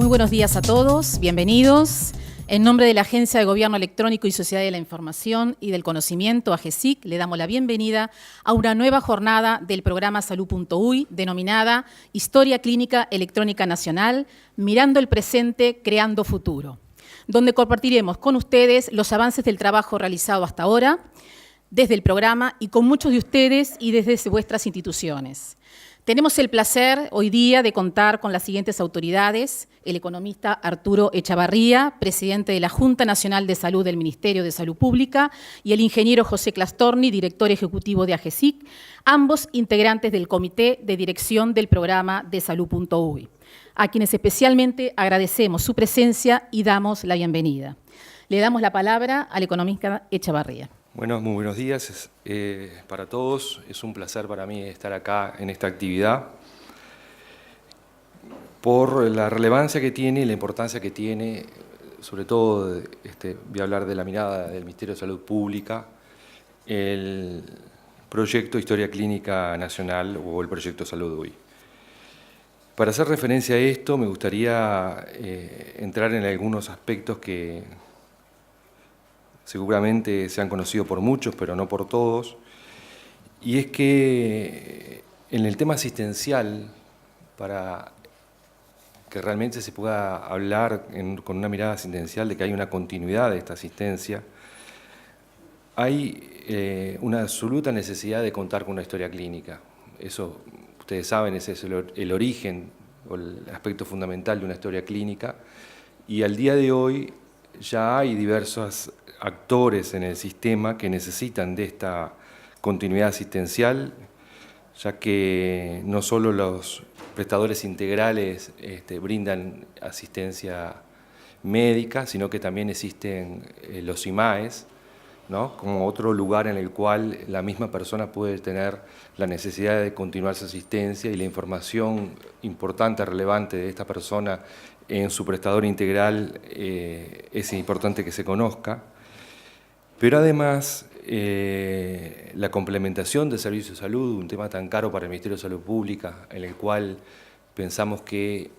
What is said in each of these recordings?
Muy buenos días a todos, bienvenidos. En nombre de la Agencia de Gobierno Electrónico y Sociedad de la Información y del Conocimiento, AGESIC, le damos la bienvenida a una nueva jornada del programa Salud.uy denominada Historia Clínica Electrónica Nacional, mirando el presente, creando futuro, donde compartiremos con ustedes los avances del trabajo realizado hasta ahora, desde el programa y con muchos de ustedes y desde vuestras instituciones. Tenemos el placer hoy día de contar con las siguientes autoridades: el economista Arturo Echavarría, presidente de la Junta Nacional de Salud del Ministerio de Salud Pública, y el ingeniero José Clastorni, director ejecutivo de AGESIC, ambos integrantes del Comité de Dirección del Programa de Salud.uy, a quienes especialmente agradecemos su presencia y damos la bienvenida. Le damos la palabra al economista Echavarría. Bueno, muy buenos días para todos. Es un placer para mí estar acá en esta actividad por la relevancia que tiene y la importancia que tiene, sobre todo, voy a hablar de la mirada del Ministerio de Salud Pública, el proyecto Historia Clínica Nacional o el proyecto Salud.uy. Para hacer referencia a esto, me gustaría entrar en algunos aspectos que seguramente se han conocido por muchos, pero no por todos, y es que en el tema asistencial, para que realmente se pueda hablar con una mirada asistencial de que hay una continuidad de esta asistencia, hay una absoluta necesidad de contar con una historia clínica. Eso, ustedes saben, ese es el origen o el aspecto fundamental de una historia clínica, y al día de hoy ya hay diversos actores en el sistema que necesitan de esta continuidad asistencial, ya que no solo los prestadores integrales brindan asistencia médica, sino que también existen los IMAES, ¿no?, como otro lugar en el cual la misma persona puede tener la necesidad de continuar su asistencia, y la información importante, relevante de esta persona en su prestador integral es importante que se conozca. Pero además, la complementación de servicios de salud, un tema tan caro para el Ministerio de Salud Pública, en el cual pensamos que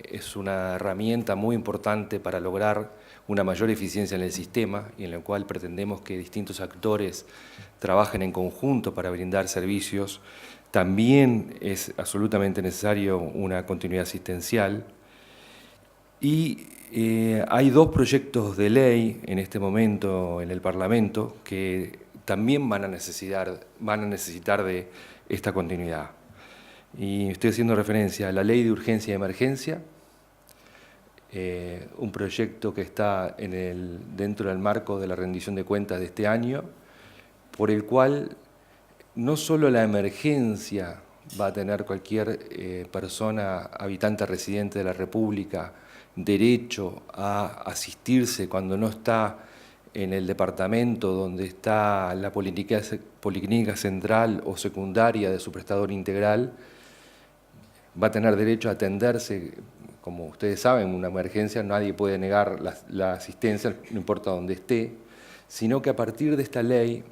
es una herramienta muy importante para lograr una mayor eficiencia en el sistema, y en el cual pretendemos que distintos actores trabajen en conjunto para brindar servicios, también es absolutamente necesario una continuidad asistencial. Y hay dos proyectos de ley en este momento en el Parlamento que también van a necesitar de esta continuidad. Y estoy haciendo referencia a la Ley de Urgencia y Emergencia, un proyecto que está dentro del marco de la rendición de cuentas de este año, por el cual no solo la emergencia va a tener cualquier persona, habitante, residente de la República, derecho a asistirse cuando no está en el departamento donde está la policlínica central o secundaria de su prestador integral, va a tener derecho a atenderse. Como ustedes saben, una emergencia nadie puede negar la asistencia, no importa dónde esté, sino que a partir de esta ley,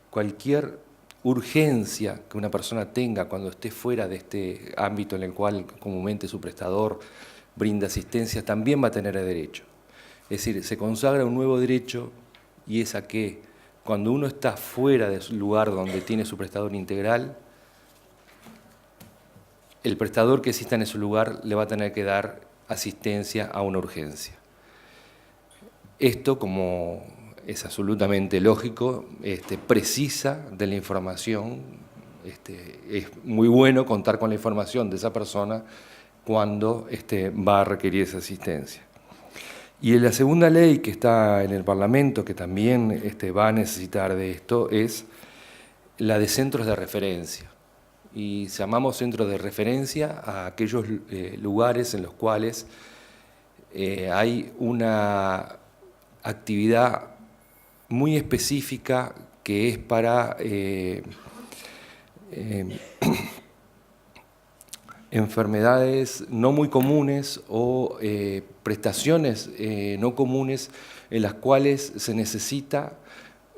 cualquier urgencia que una persona tenga cuando esté fuera de este ámbito en el cual comúnmente su prestador brinda asistencia, también va a tener derecho. Es decir, se consagra un nuevo derecho, y es a que cuando uno está fuera del lugar donde tiene su prestador integral, el prestador que exista en ese lugar le va a tener que dar asistencia a una urgencia. Esto, como es absolutamente lógico, precisa de la información. Es muy bueno contar con la información de esa persona cuando va a requerir esa asistencia. Y la segunda ley que está en el Parlamento, que también va a necesitar de esto, es la de centros de referencia. Y llamamos centros de referencia a aquellos lugares en los cuales hay una actividad muy específica que es para enfermedades no muy comunes o prestaciones no comunes, en las cuales se necesita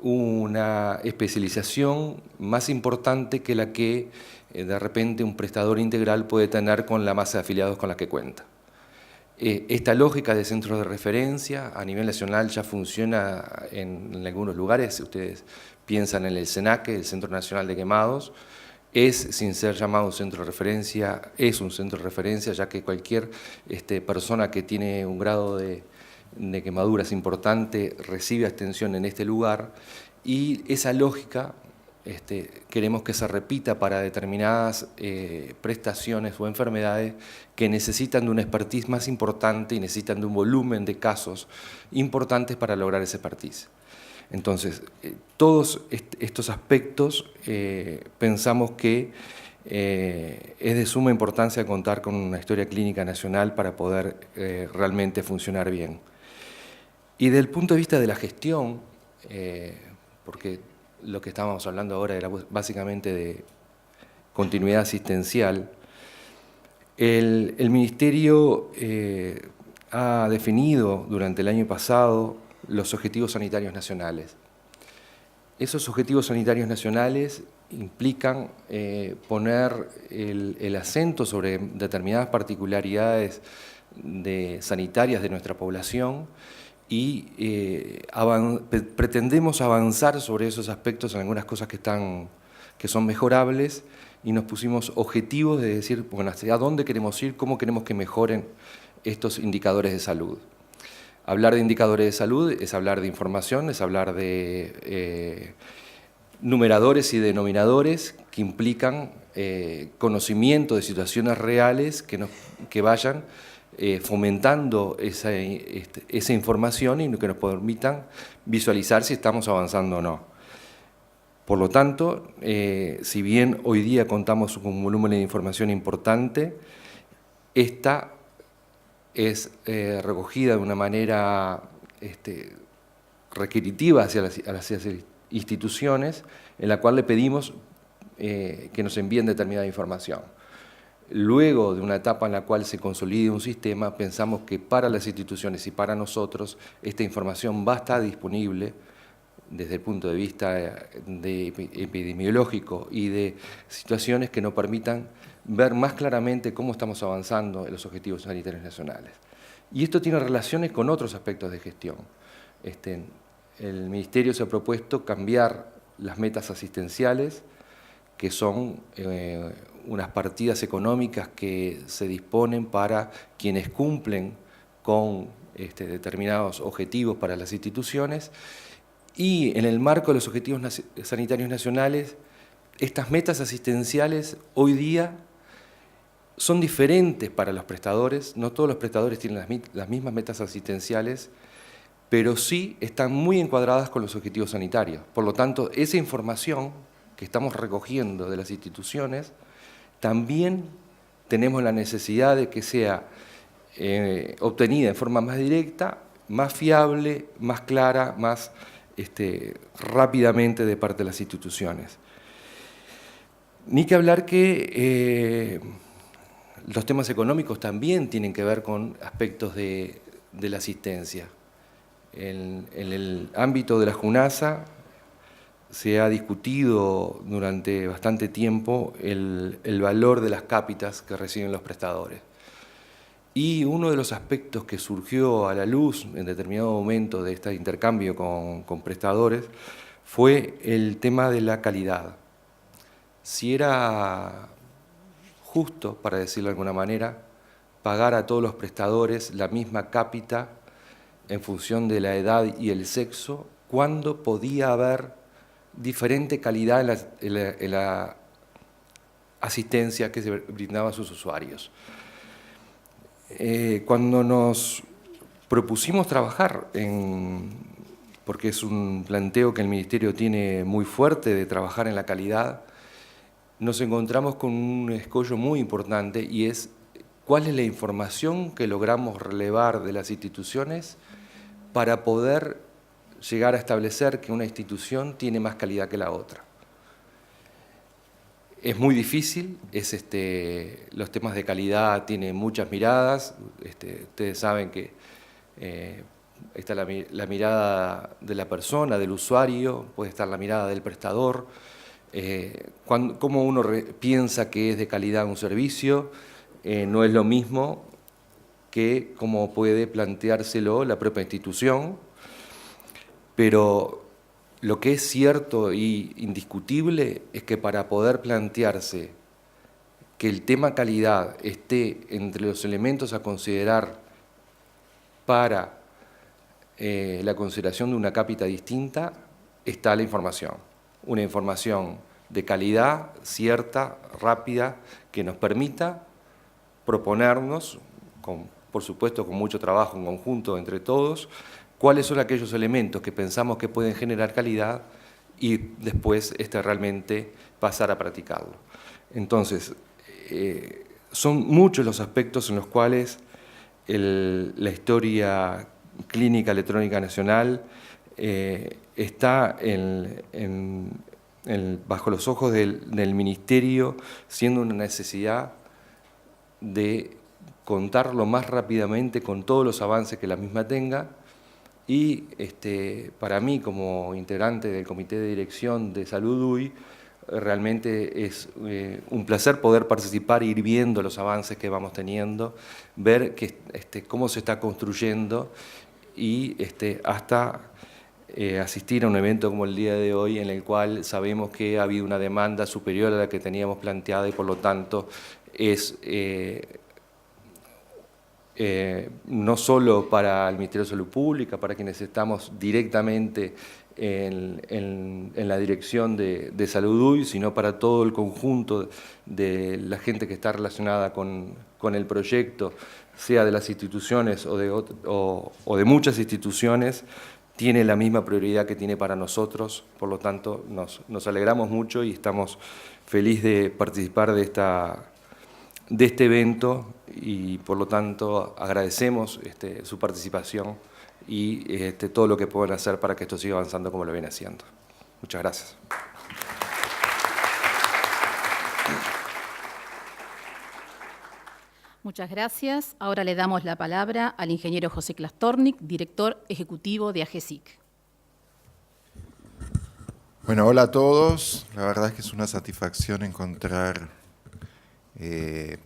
una especialización más importante que la que de repente un prestador integral puede tener con la masa de afiliados con la que cuenta. Esta lógica de centros de referencia a nivel nacional ya funciona en algunos lugares. Ustedes piensan en el CENAQUE, el Centro Nacional de Quemados. Sin ser llamado centro de referencia, es un centro de referencia, ya que cualquier persona que tiene un grado de quemaduras importante recibe atención en este lugar, y esa lógica queremos que se repita para determinadas prestaciones o enfermedades que necesitan de una expertise más importante y necesitan de un volumen de casos importantes para lograr ese expertise. Entonces, todos estos aspectos pensamos que es de suma importancia contar con una historia clínica nacional para poder realmente funcionar bien. Y desde el punto de vista de la gestión, porque lo que estábamos hablando ahora era básicamente de continuidad asistencial, el Ministerio ha definido durante el año pasado los objetivos sanitarios nacionales. Esos objetivos sanitarios nacionales implican poner el acento sobre determinadas particularidades sanitarias de nuestra población y pretendemos avanzar sobre esos aspectos en algunas cosas que son mejorables, y nos pusimos objetivos de decir, bueno, hacia dónde queremos ir, cómo queremos que mejoren estos indicadores de salud. Hablar de indicadores de salud es hablar de información, es hablar de numeradores y denominadores que implican conocimiento de situaciones reales que vayan fomentando esa información y que nos permitan visualizar si estamos avanzando o no. Por lo tanto, si bien hoy día contamos con un volumen de información importante, esta es recogida de una manera requisitiva hacia las instituciones, en la cual le pedimos que nos envíen determinada información. Luego de una etapa en la cual se consolide un sistema, pensamos que para las instituciones y para nosotros esta información va a estar disponible desde el punto de vista epidemiológico y de situaciones que nos permitan ver más claramente cómo estamos avanzando en los objetivos sanitarios nacionales. Y esto tiene relaciones con otros aspectos de gestión. El Ministerio se ha propuesto cambiar las metas asistenciales, que son unas partidas económicas que se disponen para quienes cumplen con determinados objetivos para las instituciones, y en el marco de los objetivos sanitarios nacionales, estas metas asistenciales hoy día son diferentes para los prestadores. No todos los prestadores tienen las mismas metas asistenciales, pero sí están muy encuadradas con los objetivos sanitarios. Por lo tanto, esa información que estamos recogiendo de las instituciones, también tenemos la necesidad de que sea obtenida en forma más directa, más fiable, más clara, más rápidamente de parte de las instituciones. Ni que hablar que los temas económicos también tienen que ver con aspectos de la asistencia. En el ámbito de la JUNASA se ha discutido durante bastante tiempo el valor de las cápitas que reciben los prestadores. Y uno de los aspectos que surgió a la luz en determinado momento de este intercambio con prestadores fue el tema de la calidad. Si era justo, para decirlo de alguna manera, pagar a todos los prestadores la misma cápita en función de la edad y el sexo, cuando podía haber diferente calidad en la asistencia que se brindaba a sus usuarios. Cuando nos propusimos trabajar porque es un planteo que el Ministerio tiene muy fuerte de trabajar en la calidad, nos encontramos con un escollo muy importante, y es cuál es la información que logramos relevar de las instituciones para poder llegar a establecer que una institución tiene más calidad que la otra. Es muy difícil, los temas de calidad tienen muchas miradas. Ustedes saben que está la mirada de la persona, del usuario, puede estar la mirada del prestador, cómo uno piensa que es de calidad un servicio. No es lo mismo que como puede planteárselo la propia institución, pero lo que es cierto e indiscutible es que para poder plantearse que el tema calidad esté entre los elementos a considerar para la consideración de una cápita distinta, está la información. Una información de calidad, cierta, rápida, que nos permita proponernos, por supuesto con mucho trabajo en conjunto entre todos, cuáles son aquellos elementos que pensamos que pueden generar calidad y después realmente pasar a practicarlo. Entonces, son muchos los aspectos en los cuales la historia clínica electrónica nacional está bajo los ojos del Ministerio, siendo una necesidad de contar lo más rápidamente con todos los avances que la misma tenga. Y para mí, como integrante del Comité de Dirección de Salud UY, realmente es un placer poder participar e ir viendo los avances que vamos teniendo, ver cómo se está construyendo y hasta asistir a un evento como el día de hoy, en el cual sabemos que ha habido una demanda superior a la que teníamos planteada y por lo tanto es no solo para el Ministerio de Salud Pública, para quienes estamos directamente en la dirección de Salud UY, sino para todo el conjunto de la gente que está relacionada con el proyecto, sea de las instituciones o de muchas instituciones, tiene la misma prioridad que tiene para nosotros. Por lo tanto, nos alegramos mucho y estamos felices de participar de este evento y por lo tanto agradecemos su participación y todo lo que pueden hacer para que esto siga avanzando como lo viene haciendo. Muchas gracias. Muchas gracias. Ahora le damos la palabra al ingeniero José Klastornik, director ejecutivo de AGESIC. Bueno, hola a todos. La verdad es que es una satisfacción encontrar el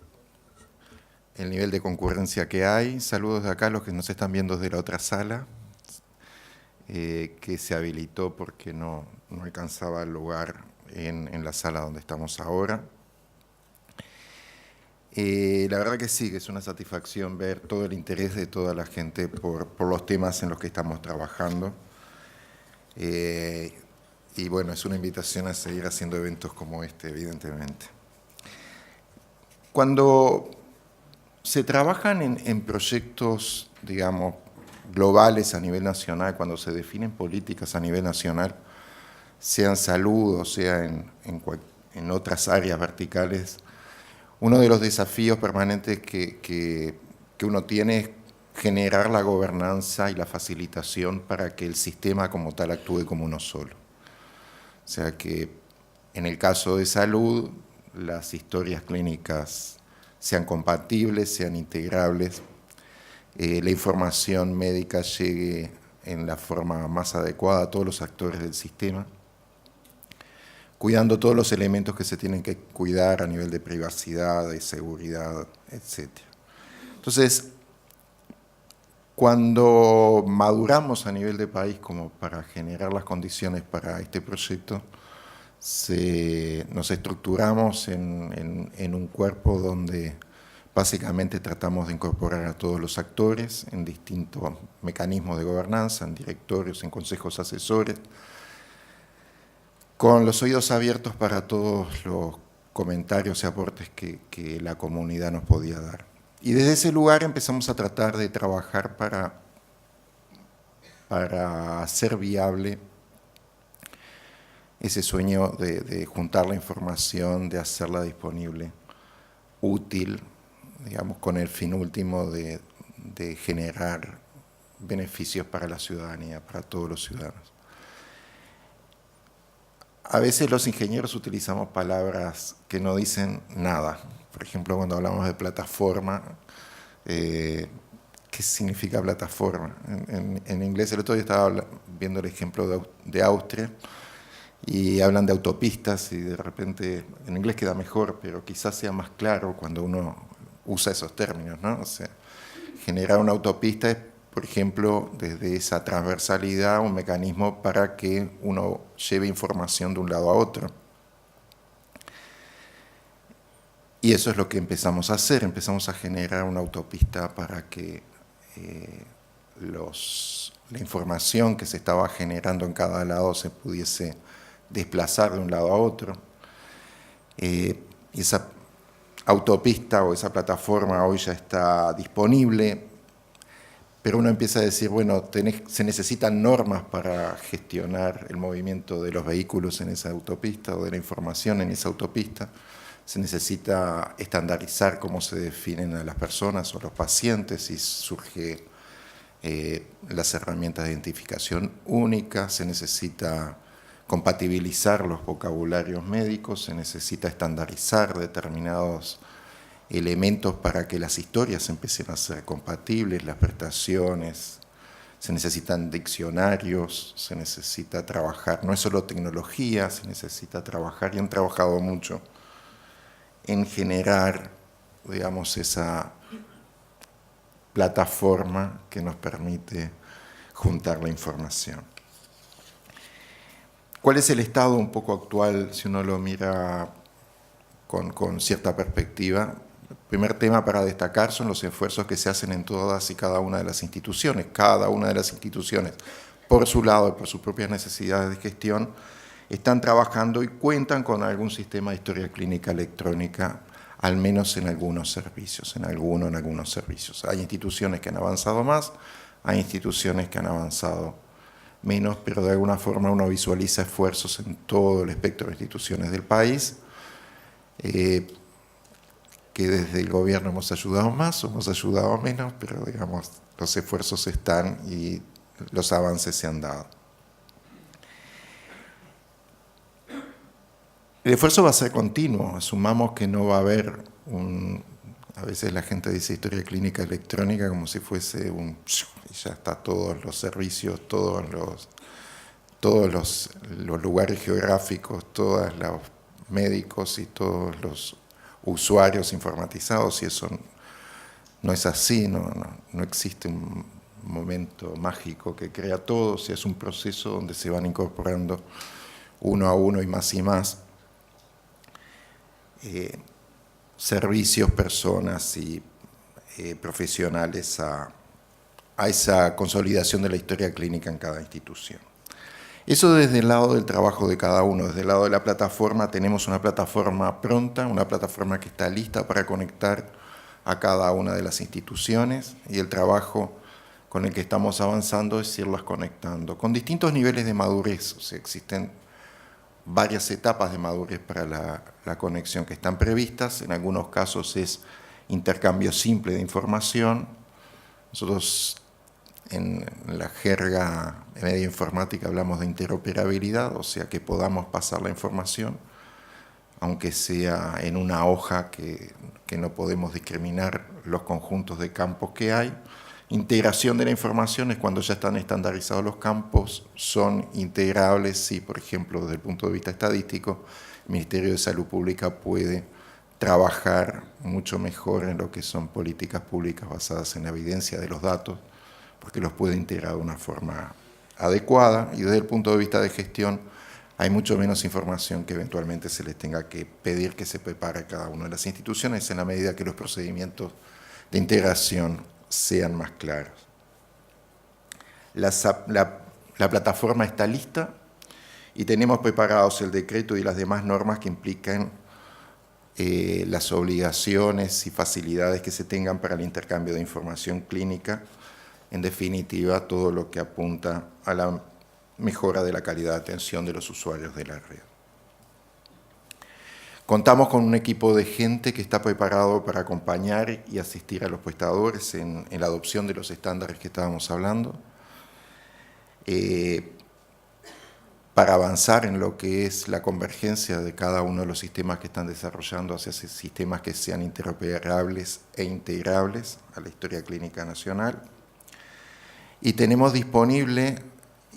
nivel de concurrencia que hay. Saludos de acá a los que nos están viendo desde la otra sala, que se habilitó porque no alcanzaba el lugar en la sala donde estamos ahora. La verdad que sí, que es una satisfacción ver todo el interés de toda la gente por los temas en los que estamos trabajando. Y bueno, es una invitación a seguir haciendo eventos como este, evidentemente. Cuando se trabajan en proyectos, digamos, globales a nivel nacional, cuando se definen políticas a nivel nacional, sea en salud o sea en otras áreas verticales, uno de los desafíos permanentes que uno tiene es generar la gobernanza y la facilitación para que el sistema como tal actúe como uno solo. O sea que en el caso de salud, las historias clínicas sean compatibles, sean integrables, la información médica llegue en la forma más adecuada a todos los actores del sistema, cuidando todos los elementos que se tienen que cuidar a nivel de privacidad, de seguridad, etc. Entonces, cuando maduramos a nivel de país como para generar las condiciones para este proyecto, nos estructuramos en un cuerpo donde básicamente tratamos de incorporar a todos los actores en distintos mecanismos de gobernanza, en directorios, en consejos asesores, con los oídos abiertos para todos los comentarios y aportes que la comunidad nos podía dar. Y desde ese lugar empezamos a tratar de trabajar para hacer viable ese sueño de juntar la información, de hacerla disponible, útil, digamos, con el fin último de generar beneficios para la ciudadanía, para todos los ciudadanos. A veces los ingenieros utilizamos palabras que no dicen nada. Por ejemplo, cuando hablamos de plataforma, ¿qué significa plataforma? En inglés, el otro día estaba viendo el ejemplo de Austria y hablan de autopistas y de repente en inglés queda mejor, pero quizás sea más claro cuando uno usa esos términos, ¿no? O sea, generar una autopista es, por ejemplo, desde esa transversalidad, un mecanismo para que uno lleve información de un lado a otro. Y eso es lo que empezamos a hacer, empezamos a generar una autopista para que la información que se estaba generando en cada lado se pudiese desplazar de un lado a otro. Y esa autopista o esa plataforma hoy ya está disponible, pero uno empieza a decir, bueno, se necesitan normas para gestionar el movimiento de los vehículos en esa autopista o de la información en esa autopista. Se necesita estandarizar cómo se definen a las personas o los pacientes y surge las herramientas de identificación únicas, se necesita compatibilizar los vocabularios médicos, se necesita estandarizar determinados elementos para que las historias empiecen a ser compatibles, las prestaciones, se necesitan diccionarios, se necesita trabajar, no es solo tecnología, se necesita trabajar, y han trabajado mucho en generar, digamos, esa plataforma que nos permite juntar la información. ¿Cuál es el estado un poco actual, si uno lo mira con cierta perspectiva? El primer tema para destacar son los esfuerzos que se hacen en todas y cada una de las instituciones. Cada una de las instituciones, por su lado y por sus propias necesidades de gestión, están trabajando y cuentan con algún sistema de historia clínica electrónica, al menos en algunos servicios, en algunos servicios. Hay instituciones que han avanzado más, hay instituciones que han avanzado menos, pero de alguna forma uno visualiza esfuerzos en todo el espectro de instituciones del país, que desde el gobierno hemos ayudado más o hemos ayudado menos, pero digamos, los esfuerzos están y los avances se han dado. El esfuerzo va a ser continuo, asumamos que no va a haber a veces la gente dice historia clínica electrónica como si fuese y ya está, todos los servicios, todos los lugares geográficos, todos los médicos y todos los usuarios informatizados, y eso no es así, no existe un momento mágico que crea todo, si es un proceso donde se van incorporando uno a uno y más servicios, personas y profesionales a esa consolidación de la historia clínica en cada institución. Eso desde el lado del trabajo de cada uno. Desde el lado de la plataforma tenemos una plataforma pronta, una plataforma que está lista para conectar a cada una de las instituciones, y el trabajo con el que estamos avanzando es irlas conectando con distintos niveles de madurez. O sea, existen varias etapas de madurez para la conexión que están previstas. En algunos casos es intercambio simple de información. Nosotros en la jerga media informática hablamos de interoperabilidad, o sea que podamos pasar la información, aunque sea en una hoja que no podemos discriminar los conjuntos de campos que hay. Integración de la información es cuando ya están estandarizados los campos, son integrables si, por ejemplo, desde el punto de vista estadístico, el Ministerio de Salud Pública puede trabajar mucho mejor en lo que son políticas públicas basadas en la evidencia de los datos, porque los puede integrar de una forma adecuada, y desde el punto de vista de gestión hay mucho menos información que eventualmente se les tenga que pedir que se prepare cada una de las instituciones en la medida que los procedimientos de integración sean más claros. La plataforma está lista y tenemos preparados el decreto y las demás normas que implican las obligaciones y facilidades que se tengan para el intercambio de información clínica. En definitiva, todo lo que apunta a la mejora de la calidad de atención de los usuarios de la red. Contamos con un equipo de gente que está preparado para acompañar y asistir a los prestadores en la adopción de los estándares que estábamos hablando, para avanzar en lo que es la convergencia de cada uno de los sistemas que están desarrollando hacia sistemas que sean interoperables e integrables a la historia clínica nacional. Y tenemos disponible,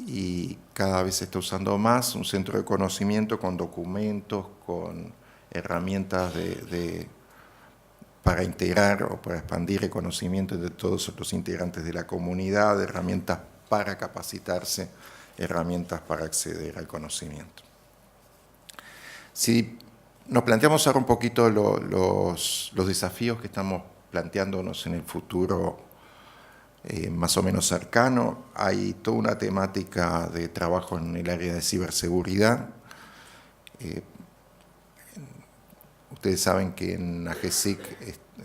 y cada vez se está usando más, un centro de conocimiento con documentos, con herramientas para integrar o para expandir el conocimiento de todos los integrantes de la comunidad, herramientas para capacitarse, herramientas para acceder al conocimiento. Si nos planteamos ahora un poquito los desafíos que estamos planteándonos en el futuro más o menos cercano, hay toda una temática de trabajo en el área de ciberseguridad. Ustedes saben que en AGESIC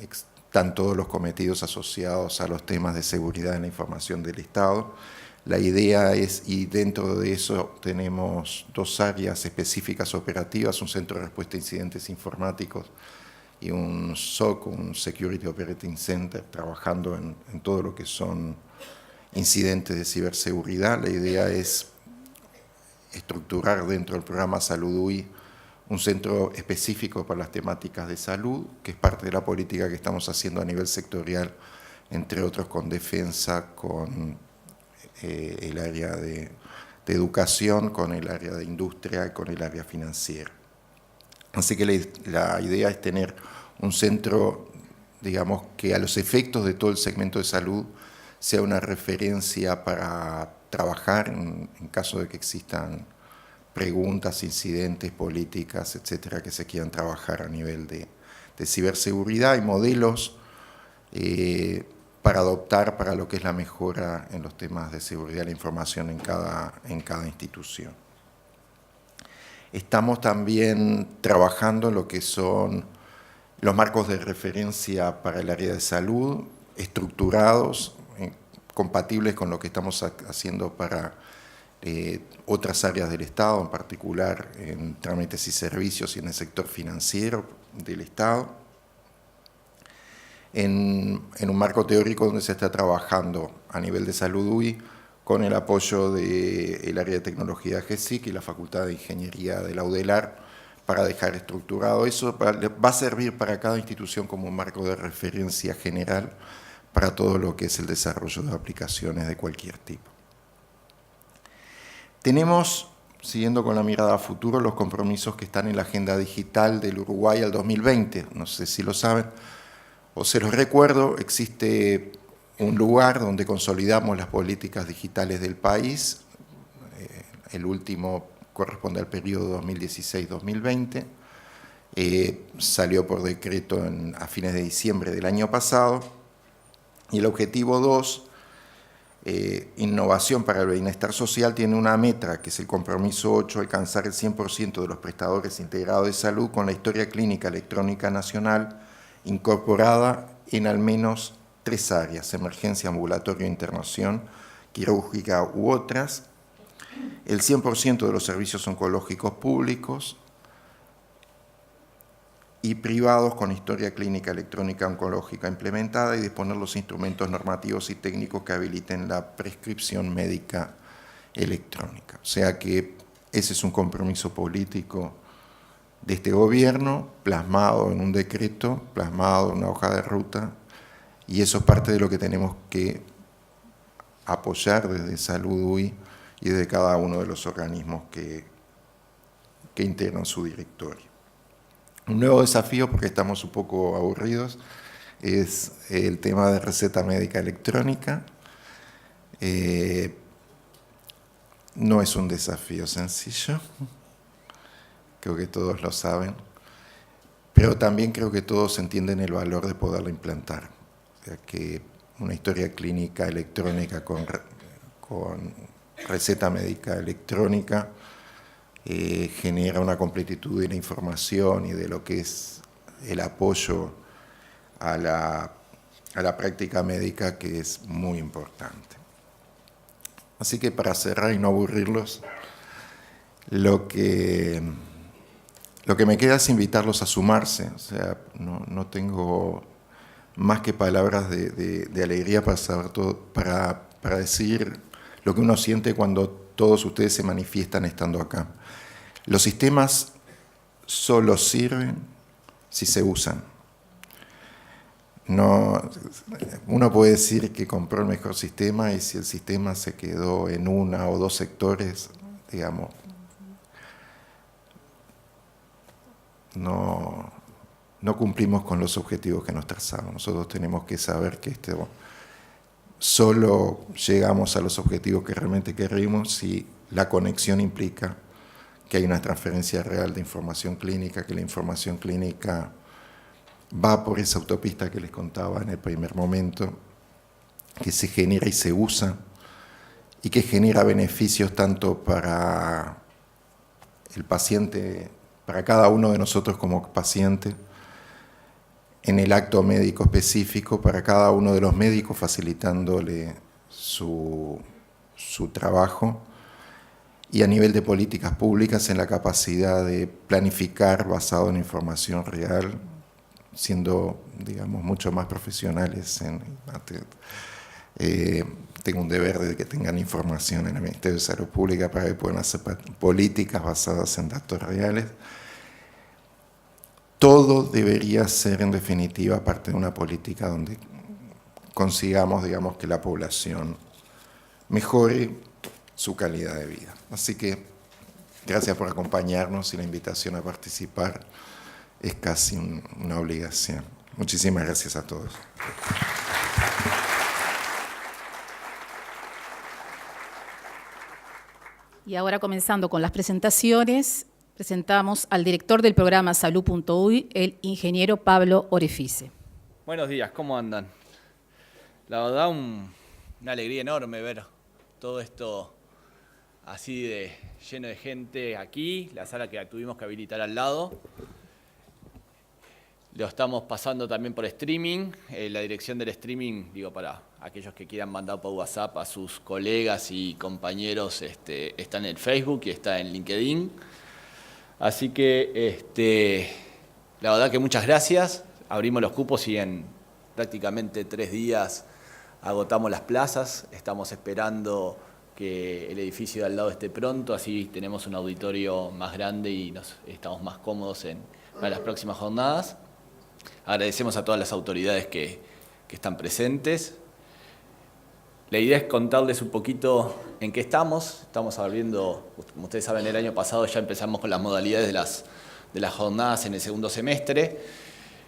están todos los cometidos asociados a los temas de seguridad en la información del Estado. La idea es, y dentro de eso tenemos dos áreas específicas operativas, un centro de respuesta a incidentes informáticos y un SOC, un Security Operating Center, trabajando en todo lo que son incidentes de ciberseguridad. La idea es estructurar dentro del programa Salud UI un centro específico para las temáticas de salud, que es parte de la política que estamos haciendo a nivel sectorial, entre otros con defensa, con el área de educación, con el área de industria y con el área financiera. Así que la idea es tener un centro, digamos, que a los efectos de todo el segmento de salud sea una referencia para trabajar en caso de que existan preguntas, incidentes, políticas, etcétera, que se quieran trabajar a nivel de ciberseguridad y modelos para adoptar para lo que es la mejora en los temas de seguridad de la información en cada institución. Estamos también trabajando en lo que son los marcos de referencia para el área de salud, estructurados, compatibles con lo que estamos haciendo para otras áreas del Estado, en particular en trámites y servicios y en el sector financiero del Estado, en un marco teórico donde se está trabajando a nivel de Salud UI con el apoyo del área de tecnología de AGESIC y la Facultad de Ingeniería de la UDELAR para dejar estructurado eso. Va a servir para cada institución como un marco de referencia general para todo lo que es el desarrollo de aplicaciones de cualquier tipo. Tenemos, siguiendo con la mirada a futuro, los compromisos que están en la agenda digital del Uruguay al 2020. No sé si lo saben o se los recuerdo, existe un lugar donde consolidamos las políticas digitales del país. El último corresponde al periodo 2016-2020. Salió por decreto a fines de diciembre del año pasado. Y el objetivo 2, innovación para el bienestar social, tiene una meta, que es el compromiso 8, alcanzar el 100% de los prestadores integrados de salud con la historia clínica electrónica nacional incorporada en al menos 3 áreas: emergencia, ambulatorio, internación quirúrgica u otras, el 100% de los servicios oncológicos públicos y privados con historia clínica electrónica oncológica implementada, y disponer los instrumentos normativos y técnicos que habiliten la prescripción médica electrónica. O sea que ese es un compromiso político de este gobierno, plasmado en un decreto, plasmado en una hoja de ruta, y eso es parte de lo que tenemos que apoyar desde Salud UI y desde cada uno de los organismos que integran su directorio. Un nuevo desafío, porque estamos un poco aburridos, es el tema de receta médica electrónica. No es un desafío sencillo, creo que todos lo saben, pero también creo que todos entienden el valor de poderlo implantar. O sea, que una historia clínica electrónica con receta médica electrónica genera una completitud de la información y de lo que es el apoyo a la práctica médica, que es muy importante. Así que, para cerrar y no aburrirlos, lo que me queda es invitarlos a sumarse. O sea, no tengo más que palabras de alegría para saber todo, para decir lo que uno siente cuando todos ustedes se manifiestan estando acá. Los sistemas solo sirven si se usan. No, uno puede decir que compró el mejor sistema, y si el sistema se quedó en 1 o 2 sectores, digamos, no no cumplimos con los objetivos que nos trazamos. Nosotros tenemos que saber que solo llegamos a los objetivos que realmente queremos si la conexión implica que hay una transferencia real de información clínica, que la información clínica va por esa autopista que les contaba en el primer momento, que se genera y se usa, y que genera beneficios tanto para el paciente, para cada uno de nosotros como paciente, en el acto médico específico, para cada uno de los médicos facilitándole su trabajo, y a nivel de políticas públicas en la capacidad de planificar basado en información real, siendo, digamos, mucho más profesionales. Tengo un deber de que tengan información en el Ministerio de Salud Pública para que puedan hacer políticas basadas en datos reales. Todo debería ser, en definitiva, parte de una política donde consigamos, digamos, que la población mejore su calidad de vida. Así que, gracias por acompañarnos y la invitación a participar es casi una obligación. Muchísimas gracias a todos. Y ahora, comenzando con las presentaciones, presentamos al director del programa Salud.uy, el ingeniero Pablo Orefice. Buenos días, ¿cómo andan? La verdad, una alegría enorme ver todo esto así lleno de gente aquí, la sala que tuvimos que habilitar al lado. Lo estamos pasando también por streaming. La dirección del streaming, digo, para aquellos que quieran mandar por WhatsApp a sus colegas y compañeros, está en el Facebook y está en LinkedIn. Así que, la verdad que muchas gracias. Abrimos los cupos y en prácticamente 3 días agotamos las plazas. Estamos esperando que el edificio de al lado esté pronto, así tenemos un auditorio más grande y estamos más cómodos para las próximas jornadas. Agradecemos a todas las autoridades que están presentes. La idea es contarles un poquito en qué estamos. Estamos abriendo, como ustedes saben, el año pasado ya empezamos con las modalidades de las jornadas en el segundo semestre.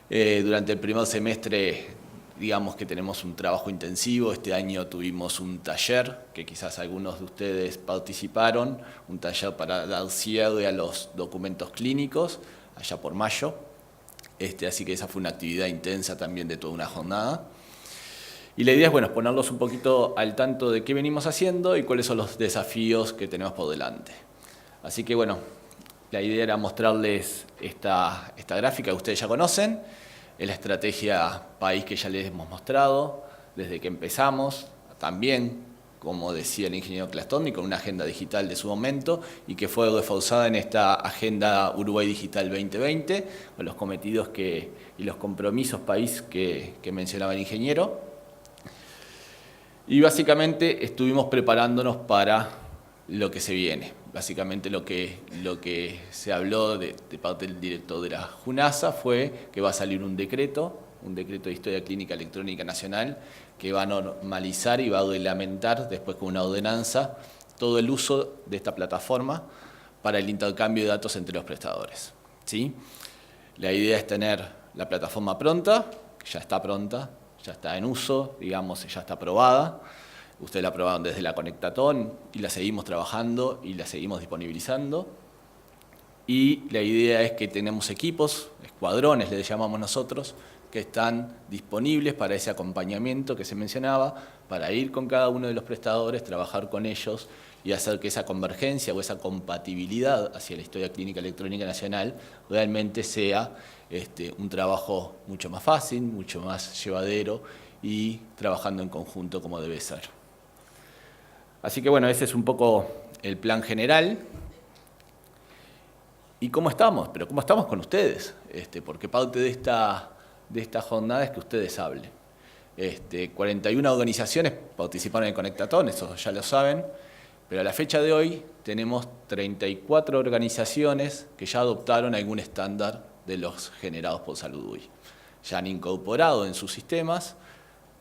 Durante el primer semestre, digamos que tenemos un trabajo intensivo. Este año tuvimos un taller, que quizás algunos de ustedes participaron, un taller para dar cierre a los documentos clínicos, allá por mayo. Así que esa fue una actividad intensa también de toda una jornada. Y la idea es, bueno, ponerlos un poquito al tanto de qué venimos haciendo y cuáles son los desafíos que tenemos por delante. Así que, bueno, la idea era mostrarles esta gráfica que ustedes ya conocen. Es la estrategia país que ya les hemos mostrado desde que empezamos, también, como decía el ingeniero Clastoni, con una agenda digital de su momento y que fue reforzada en esta Agenda Uruguay Digital 2020, con los cometidos y los compromisos país que mencionaba el ingeniero. Y básicamente estuvimos preparándonos para lo que se viene. Básicamente lo que se habló de parte del director de la JUNASA fue que va a salir un decreto de Historia Clínica Electrónica Nacional, que va a normalizar y va a reglamentar, después con una ordenanza, todo el uso de esta plataforma para el intercambio de datos entre los prestadores, ¿sí? La idea es tener la plataforma pronta, que ya está en uso, digamos, ya está aprobada. Ustedes la aprobaron desde la Conectatón y la seguimos trabajando y la seguimos disponibilizando. Y la idea es que tenemos equipos, escuadrones le llamamos nosotros, que están disponibles para ese acompañamiento que se mencionaba, para ir con cada uno de los prestadores, trabajar con ellos y hacer que esa convergencia o esa compatibilidad hacia la Historia Clínica Electrónica Nacional realmente sea un trabajo mucho más fácil, mucho más llevadero y trabajando en conjunto como debe ser. Así que bueno, ese es un poco el plan general. ¿Y cómo estamos? Pero ¿cómo estamos con ustedes? Porque parte de esta jornada es que ustedes hablen. 41 organizaciones participaron en el Conectatón, eso ya lo saben, pero a la fecha de hoy tenemos 34 organizaciones que ya adoptaron algún estándar de los generados por Salud.uy. Ya han incorporado en sus sistemas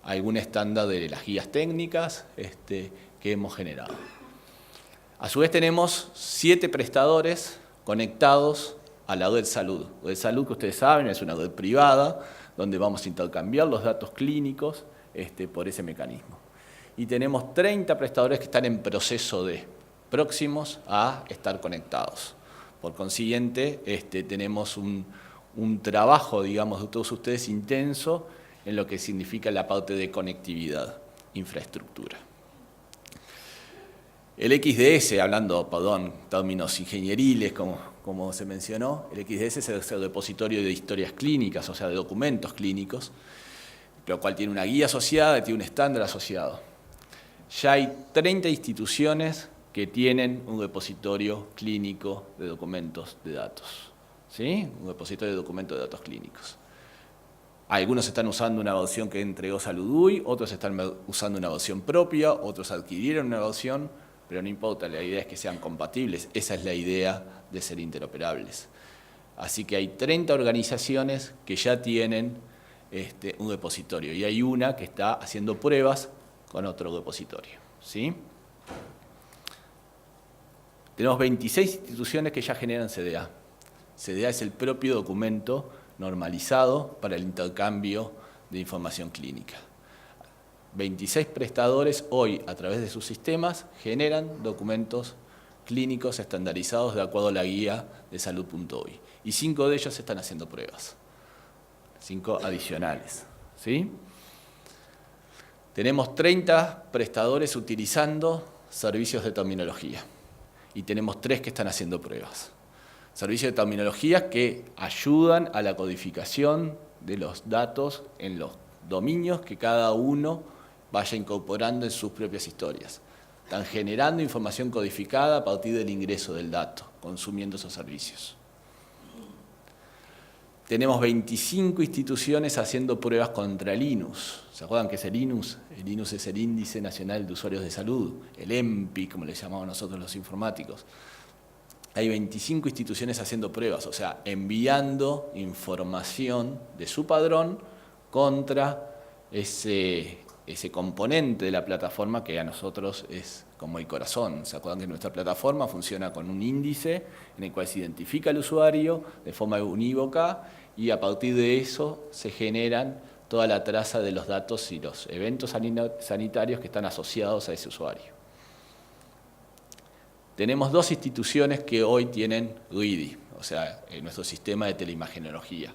algún estándar de las guías técnicas que hemos generado. A su vez tenemos 7 prestadores conectados a la web salud. Web salud, que ustedes saben, es una web privada donde vamos a intercambiar los datos clínicos por ese mecanismo. Y tenemos 30 prestadores que están en proceso de, próximos a estar conectados. Por consiguiente, tenemos un trabajo, digamos, de todos ustedes intenso en lo que significa la parte de conectividad, infraestructura. El XDS, hablando, términos ingenieriles, como se mencionó, el XDS es el repositorio de historias clínicas, o sea, de documentos clínicos, lo cual tiene una guía asociada y tiene un estándar asociado. Ya hay 30 instituciones que tienen un repositorio clínico de documentos de datos, ¿sí? Un repositorio de documentos de datos clínicos. Algunos están usando una versión que entregó SaludUI, otros están usando una versión propia, otros adquirieron una versión, pero no importa, la idea es que sean compatibles. Esa es la idea de ser interoperables. Así que hay 30 organizaciones que ya tienen un repositorio y hay una que está haciendo pruebas con otro repositorio, ¿sí? Tenemos 26 instituciones que ya generan CDA. CDA es el propio documento normalizado para el intercambio de información clínica. 26 prestadores hoy, a través de sus sistemas, generan documentos clínicos estandarizados de acuerdo a la guía de salud.uy. Y 5 de ellos están haciendo pruebas. 5 adicionales, ¿sí? Tenemos 30 prestadores utilizando servicios de terminología. Y tenemos 3 que están haciendo pruebas. Servicios de terminología que ayudan a la codificación de los datos en los dominios que cada uno vaya incorporando en sus propias historias. Están generando información codificada a partir del ingreso del dato, consumiendo esos servicios. Tenemos 25 instituciones haciendo pruebas contra el INUS. ¿Se acuerdan qué es el INUS? El INUS es el Índice Nacional de Usuarios de Salud, el EMPI, como le llamamos nosotros los informáticos. Hay 25 instituciones haciendo pruebas, o sea, enviando información de su padrón contra ese componente de la plataforma que a nosotros es como el corazón. ¿Se acuerdan que nuestra plataforma funciona con un índice en el cual se identifica al usuario de forma unívoca y a partir de eso se generan toda la traza de los datos y los eventos sanitarios que están asociados a ese usuario? Tenemos 2 instituciones que hoy tienen RIDI, o sea, nuestro sistema de teleimagenología.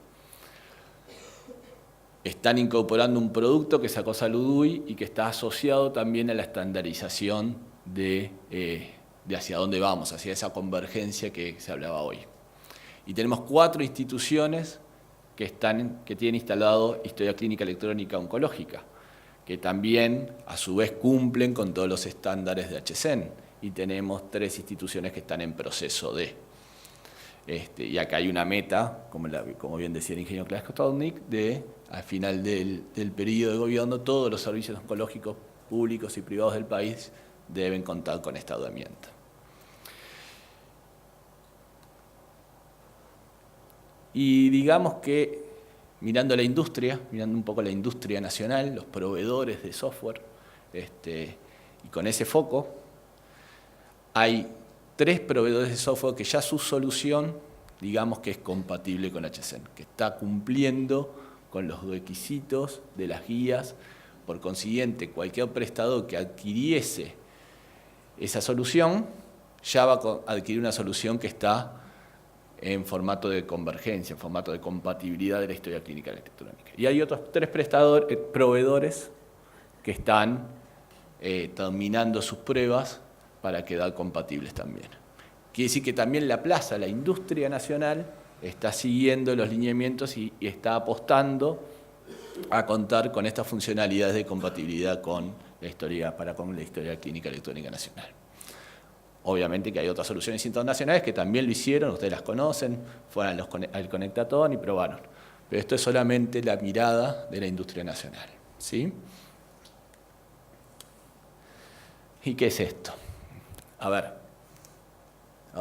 Están incorporando un producto que sacó SaludUI y que está asociado también a la estandarización de hacia dónde vamos, hacia esa convergencia que se hablaba hoy. Y tenemos 4 instituciones que tienen instalado historia clínica electrónica oncológica, que también a su vez cumplen con todos los estándares de HCEN. Y tenemos 3 instituciones que están en proceso de. Y acá hay una meta, como bien decía el ingeniero Klaskotovnik, de al final del periodo de gobierno todos los servicios oncológicos públicos y privados del país deben contar con esta herramienta. Y digamos que mirando la industria, mirando un poco la industria nacional, los proveedores de software, y con ese foco, hay 3 proveedores de software que ya su solución, digamos que es compatible con HCEN, que está cumpliendo con los requisitos de las guías. Por consiguiente, cualquier prestador que adquiriese esa solución, ya va a adquirir una solución que está en formato de convergencia, en formato de compatibilidad de la historia clínica electrónica. Y hay otros 3 proveedores que están terminando sus pruebas para quedar compatibles también. Quiere decir que también la plaza, la industria nacional, está siguiendo los lineamientos y está apostando a contar con estas funcionalidades de compatibilidad con la historia clínica electrónica nacional. Obviamente que hay otras soluciones internacionales que también lo hicieron, ustedes las conocen, fueron al Conectatón y probaron. Pero esto es solamente la mirada de la industria nacional, ¿sí? ¿Y qué es esto? A ver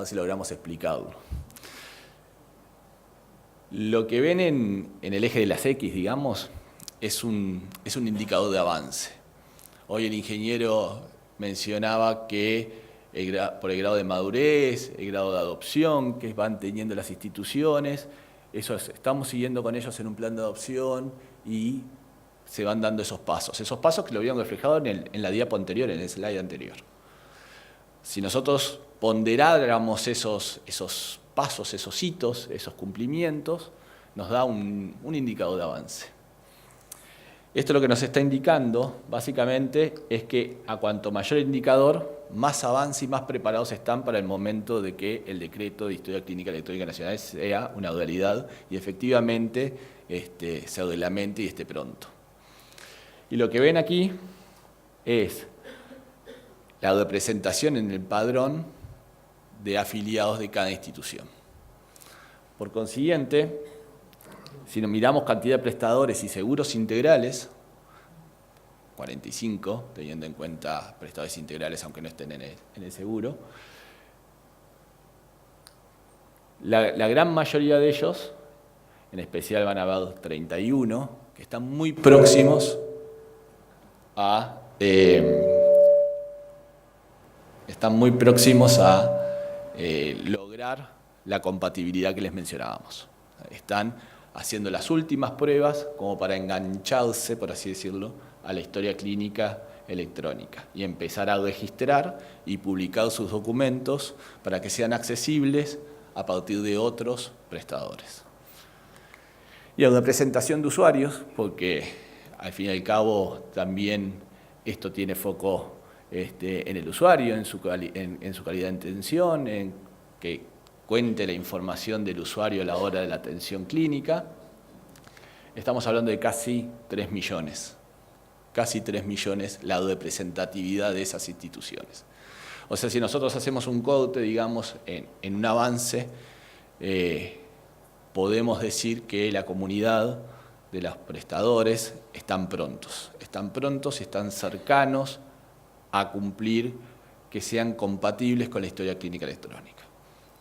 si logramos explicarlo. Lo que ven en el eje de las X, digamos, es un indicador de avance. Hoy el ingeniero mencionaba que por el grado de madurez, el grado de adopción que van teniendo las instituciones. Estamos siguiendo con ellos en un plan de adopción y se van dando esos pasos que lo habíamos reflejado en la diapo anterior, en el slide anterior. Si nosotros ponderáramos esos pasos, esos hitos, esos cumplimientos, nos da un indicador de avance. Esto lo que nos está indicando, básicamente, es que a cuanto mayor el indicador, más avance y más preparados están para el momento de que el decreto de Historia Clínica Electrónica Nacional sea una dualidad y efectivamente se reglamente y esté pronto. Y lo que ven aquí es la representación en el padrón de afiliados de cada institución. Por consiguiente, si nos miramos cantidad de prestadores y seguros integrales, 45, teniendo en cuenta prestadores integrales aunque no estén en el seguro, la gran mayoría de ellos, en especial van a haber 31, que están muy próximos a lograr la compatibilidad que les mencionábamos. Están haciendo las últimas pruebas como para engancharse, por así decirlo, a la historia clínica electrónica y empezar a registrar y publicar sus documentos para que sean accesibles a partir de otros prestadores. Y la representación de usuarios, porque al fin y al cabo también esto tiene foco en el usuario, en su calidad de atención, en que cuente la información del usuario a la hora de la atención clínica. Estamos hablando de casi 3 millones. Casi 3 millones la representatividad de esas instituciones. O sea, si nosotros hacemos un corte, digamos, en un avance, podemos decir que la comunidad de los prestadores están prontos y están cercanos a cumplir que sean compatibles con la historia clínica electrónica.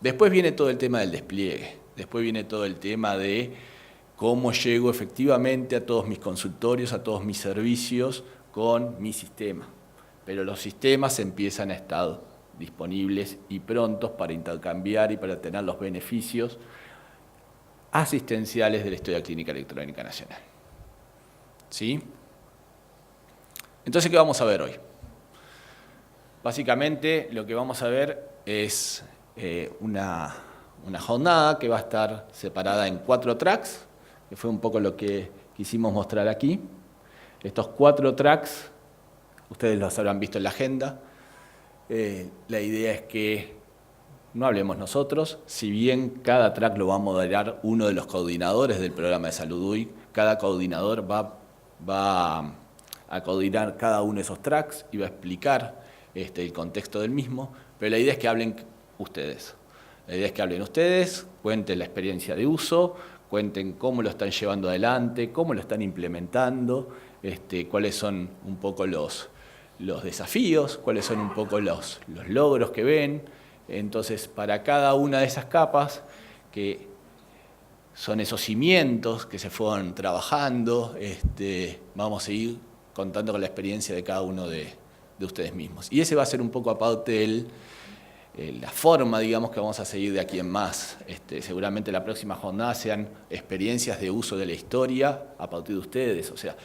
Después viene todo el tema del despliegue, después viene todo el tema de cómo llego efectivamente a todos mis consultorios, a todos mis servicios con mi sistema. Pero los sistemas empiezan a estar disponibles y prontos para intercambiar y para tener los beneficios asistenciales de la historia clínica electrónica nacional. ¿Sí? Entonces, ¿qué vamos a ver hoy? Básicamente, lo que vamos a ver es una jornada que va a estar separada en 4 tracks, que fue un poco lo que quisimos mostrar aquí. Estos 4 tracks, ustedes los habrán visto en la agenda. La idea es que no hablemos nosotros, si bien cada track lo va a moderar uno de los coordinadores del programa de Salud UI, cada coordinador va a coordinar cada uno de esos tracks y va a explicar el contexto del mismo, pero la idea es que hablen ustedes. La idea es que hablen ustedes, cuenten la experiencia de uso, cuenten cómo lo están llevando adelante, cómo lo están implementando, cuáles son un poco los desafíos, cuáles son un poco los logros que ven. Entonces, para cada una de esas capas, que son esos cimientos que se fueron trabajando, vamos a ir contando con la experiencia de cada uno de ustedes mismos. Y ese va a ser un poco aparte la forma, digamos, que vamos a seguir de aquí en más. Seguramente la próxima jornada sean experiencias de uso de la historia a partir de ustedes. O sea,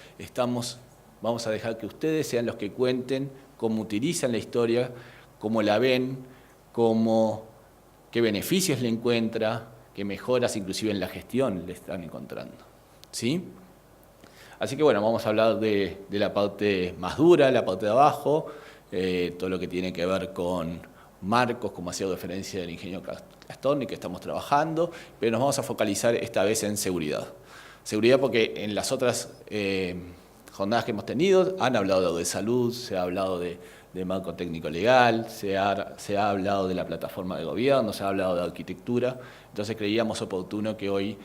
vamos a dejar que ustedes sean los que cuenten cómo utilizan la historia, cómo la ven, qué beneficios le encuentra, qué mejoras inclusive en la gestión le están encontrando. ¿Sí? Así que bueno, vamos a hablar de la parte más dura, la parte de abajo, todo lo que tiene que ver con marcos, como hacía referencia del ingeniero Castorni, que estamos trabajando, pero nos vamos a focalizar esta vez en seguridad. Seguridad porque en las otras jornadas que hemos tenido han hablado de salud, se ha hablado de marco técnico legal, se ha hablado de la plataforma de gobierno, se ha hablado de arquitectura, entonces creíamos oportuno que hoy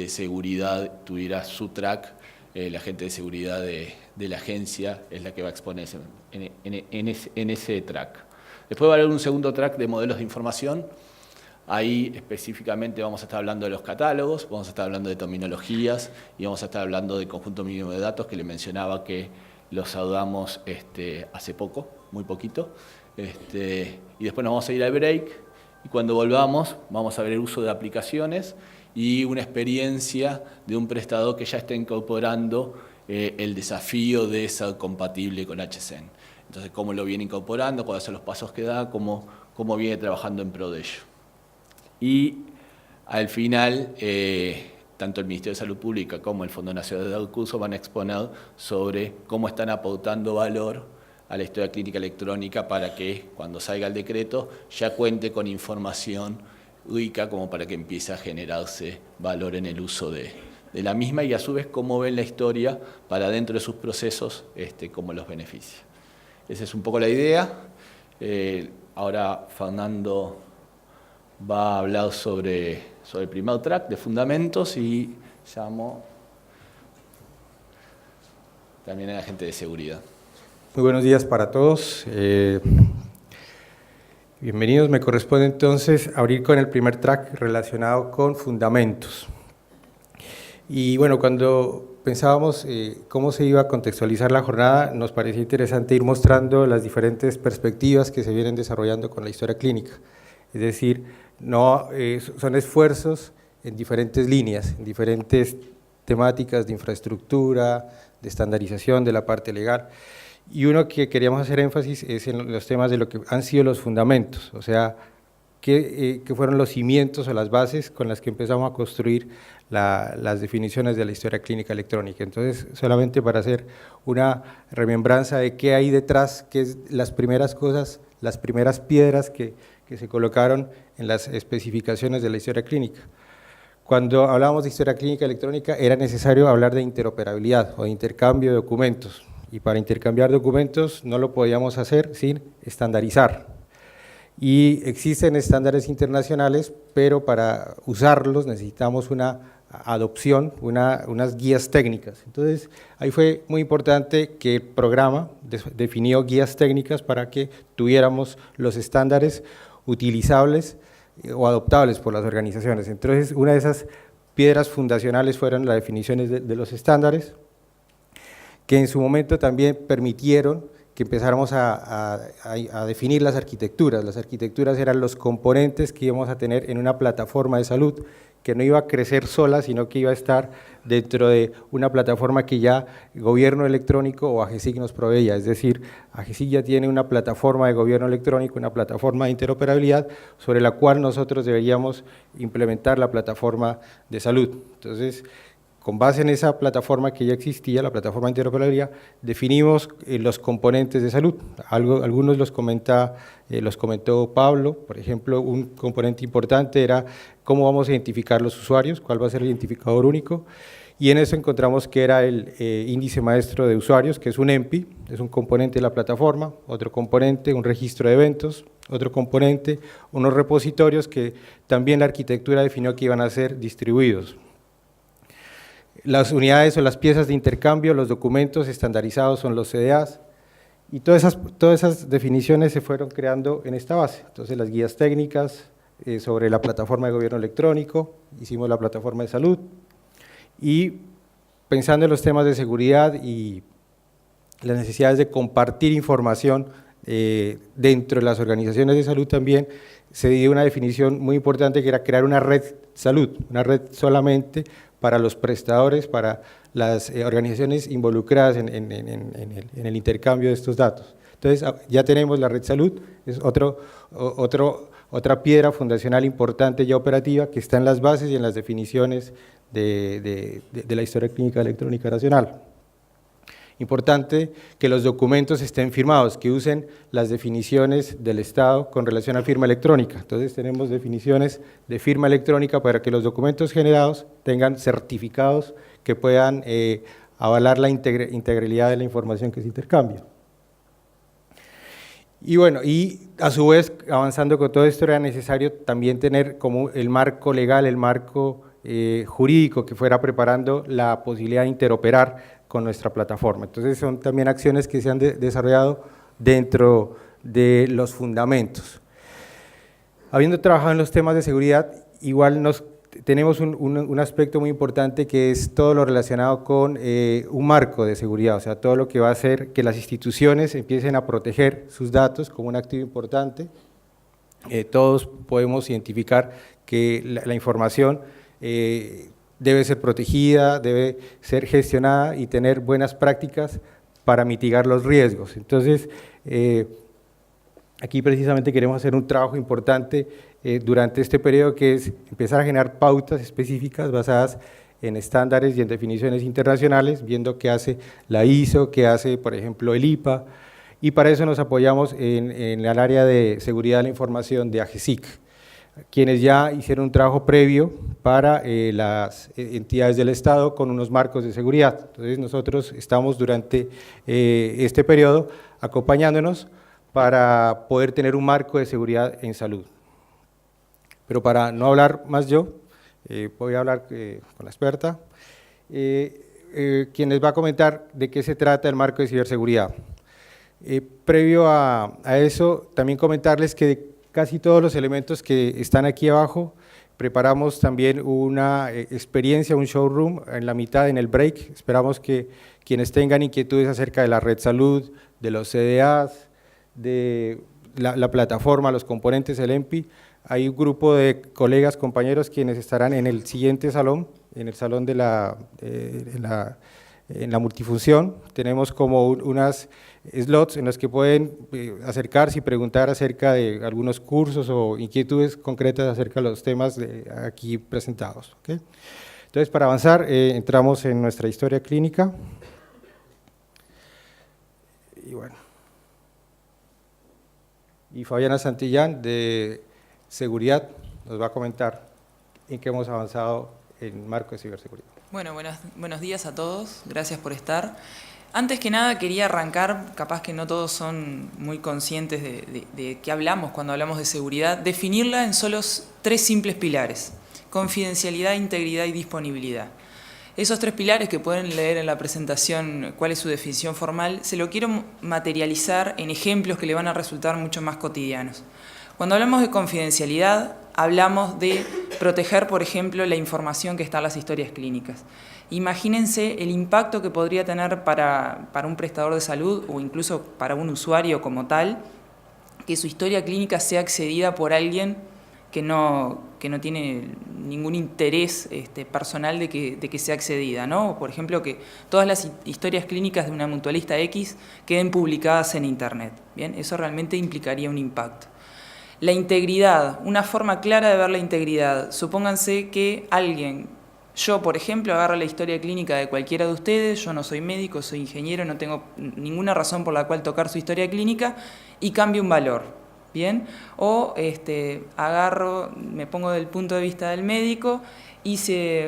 seguridad tuviera su track. La gente de seguridad de la agencia es la que va a exponerse en ese track. Después va a haber un segundo track de modelos de información. Ahí específicamente vamos a estar hablando de los catálogos, vamos a estar hablando de terminologías y vamos a estar hablando del conjunto mínimo de datos que le mencionaba que los saludamos hace poco, muy poquito. y después nos vamos a ir al break, y cuando volvamos vamos a ver el uso de aplicaciones y una experiencia de un prestador que ya está incorporando el desafío de ser compatible con HCN. Entonces, cómo lo viene incorporando, cuáles son los pasos que da, cómo viene trabajando en pro de ello. Y al final, tanto el Ministerio de Salud Pública como el Fondo Nacional de Recursos van a exponer sobre cómo están aportando valor a la historia clínica electrónica para que cuando salga el decreto ya cuente con información rica como para que empiece a generarse valor en el uso de la misma y a su vez cómo ven la historia para dentro de sus procesos, cómo los beneficia. Esa es un poco la idea. Ahora Fernando va a hablar sobre el primer track de fundamentos y llamo también a la gente de seguridad. Muy buenos días para todos. Bienvenidos. Me corresponde entonces abrir con el primer track relacionado con fundamentos. Y bueno, cuando pensábamos cómo se iba a contextualizar la jornada, nos parecía interesante ir mostrando las diferentes perspectivas que se vienen desarrollando con la historia clínica. Es decir, son esfuerzos en diferentes líneas, en diferentes temáticas de infraestructura, de estandarización de la parte legal. Y uno que queríamos hacer énfasis es en los temas de lo que han sido los fundamentos, o sea, qué fueron los cimientos o las bases con las que empezamos a construir las definiciones de la historia clínica electrónica. Entonces, solamente para hacer una remembranza de qué hay detrás, qué es las primeras cosas, las primeras piedras que se colocaron en las especificaciones de la historia clínica. Cuando hablábamos de historia clínica electrónica era necesario hablar de interoperabilidad o de intercambio de documentos, y para intercambiar documentos no lo podíamos hacer sin estandarizar. Y existen estándares internacionales, pero para usarlos necesitamos una adopción, unas guías técnicas. Entonces, ahí fue muy importante que el programa definió guías técnicas para que tuviéramos los estándares utilizables o adoptables por las organizaciones. Entonces, una de esas piedras fundacionales fueron las definiciones de los estándares, que en su momento también permitieron que empezáramos a definir las arquitecturas. Las arquitecturas eran los componentes que íbamos a tener en una plataforma de salud, que no iba a crecer sola, sino que iba a estar dentro de una plataforma que ya el gobierno electrónico o AGESIC nos proveía, es decir, AGESIC ya tiene una plataforma de gobierno electrónico, una plataforma de interoperabilidad, sobre la cual nosotros deberíamos implementar la plataforma de salud. Entonces, con base en esa plataforma que ya existía, la plataforma de interoperabilidad, definimos los componentes de salud. Algunos los comentó Pablo. Por ejemplo, un componente importante era cómo vamos a identificar los usuarios, cuál va a ser el identificador único, y en eso encontramos que era el índice maestro de usuarios, que es un EMPI, es un componente de la plataforma, otro componente, un registro de eventos, otro componente, unos repositorios que también la arquitectura definió que iban a ser distribuidos. Las unidades o las piezas de intercambio, los documentos estandarizados son los CDAs, y todas esas definiciones se fueron creando en esta base. Entonces, las guías técnicas sobre la plataforma de gobierno electrónico, hicimos la plataforma de salud, y pensando en los temas de seguridad y las necesidades de compartir información dentro de las organizaciones de salud también, se dio una definición muy importante que era crear una red salud, una red solamente para los prestadores, para las organizaciones involucradas en el intercambio de estos datos. Entonces, ya tenemos la red salud, es otra piedra fundacional importante ya operativa que está en las bases y en las definiciones de la historia clínica electrónica nacional. Importante que los documentos estén firmados, que usen las definiciones del Estado con relación a firma electrónica. Entonces tenemos definiciones de firma electrónica para que los documentos generados tengan certificados que puedan avalar la integralidad de la información que se intercambia. Y bueno, y a su vez, avanzando con todo esto, era necesario también tener como el marco legal, el marco jurídico que fuera preparando la posibilidad de interoperar con nuestra plataforma. Entonces son también acciones que se han desarrollado dentro de los fundamentos. Habiendo trabajado en los temas de seguridad, igual nos tenemos un aspecto muy importante que es todo lo relacionado con un marco de seguridad, o sea, todo lo que va a hacer que las instituciones empiecen a proteger sus datos como un activo importante. Todos podemos identificar que la información debe ser protegida, debe ser gestionada y tener buenas prácticas para mitigar los riesgos. Entonces, aquí precisamente queremos hacer un trabajo importante durante este periodo, que es empezar a generar pautas específicas basadas en estándares y en definiciones internacionales, viendo qué hace la ISO, qué hace, por ejemplo, el IPA, y para eso nos apoyamos en el área de seguridad de la información de AGESIC, quienes ya hicieron un trabajo previo para las entidades del Estado con unos marcos de seguridad. Entonces nosotros estamos durante este periodo acompañándonos para poder tener un marco de seguridad en salud. Pero para no hablar más yo, voy a hablar con la experta, quien les va a comentar de qué se trata el marco de ciberseguridad. Previo a eso, también comentarles que casi todos los elementos que están aquí abajo, preparamos también una experiencia, un showroom en la mitad, en el break. Esperamos que quienes tengan inquietudes acerca de la red salud, de los CDAs, de la plataforma, los componentes del EMPI, hay un grupo de colegas, compañeros, quienes estarán en el siguiente salón, en el salón de en la multifunción. Tenemos como unas slots en los que pueden acercarse y preguntar acerca de algunos cursos o inquietudes concretas acerca de los temas aquí presentados. ¿Okay? Entonces, para avanzar, entramos en nuestra historia clínica. Y bueno. Y Fabiana Santillán, de Seguridad, nos va a comentar en qué hemos avanzado en marco de ciberseguridad. Bueno, buenos días a todos, gracias por estar. Antes que nada quería arrancar, capaz que no todos son muy conscientes de qué hablamos cuando hablamos de seguridad, definirla en solo 3 simples pilares: confidencialidad, integridad y disponibilidad. Esos 3 pilares, que pueden leer en la presentación cuál es su definición formal, se lo quiero materializar en ejemplos que le van a resultar mucho más cotidianos. Cuando hablamos de confidencialidad, hablamos de proteger, por ejemplo, la información que está en las historias clínicas. Imagínense el impacto que podría tener para un prestador de salud o incluso para un usuario como tal, que su historia clínica sea accedida por alguien que no tiene ningún interés personal de que sea accedida, ¿no? Por ejemplo, que todas las historias clínicas de una mutualista X queden publicadas en Internet. Bien, eso realmente implicaría un impacto. La integridad, una forma clara de ver la integridad. Supónganse que yo por ejemplo, agarro la historia clínica de cualquiera de ustedes, yo no soy médico, soy ingeniero, no tengo ninguna razón por la cual tocar su historia clínica y cambio un valor. ¿Bien? O agarro, me pongo del punto de vista del médico, hice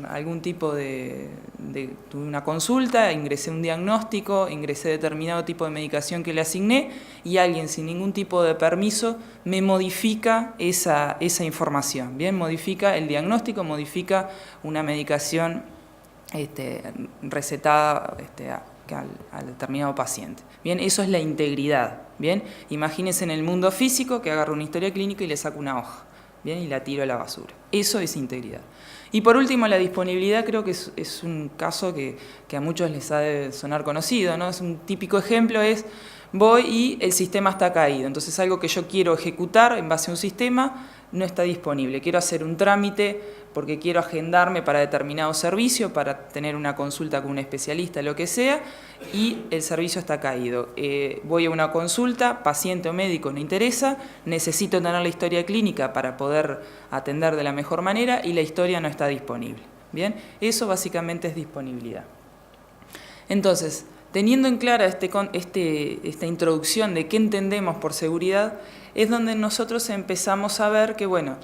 algún tipo tuve una consulta, ingresé un diagnóstico, ingresé determinado tipo de medicación que le asigné y alguien sin ningún tipo de permiso me modifica esa información. Bien, modifica el diagnóstico, modifica una medicación recetada al determinado paciente. Bien, eso es la integridad. Bien, imagínense en el mundo físico que agarro una historia clínica y le saco una hoja, bien, y la tiro a la basura. Eso es integridad. Y por último, la disponibilidad creo que es un caso que a muchos les ha de sonar conocido, ¿no? Es un típico ejemplo, voy y el sistema está caído. Entonces algo que yo quiero ejecutar en base a un sistema no está disponible. Quiero hacer un trámite porque quiero agendarme para determinado servicio, para tener una consulta con un especialista, lo que sea, y el servicio está caído. Voy a una consulta, paciente o médico, no interesa, necesito tener la historia clínica para poder atender de la mejor manera y la historia no está disponible. Bien, eso básicamente es disponibilidad. Entonces, teniendo en clara esta introducción de qué entendemos por seguridad, es donde nosotros empezamos a ver que, bueno,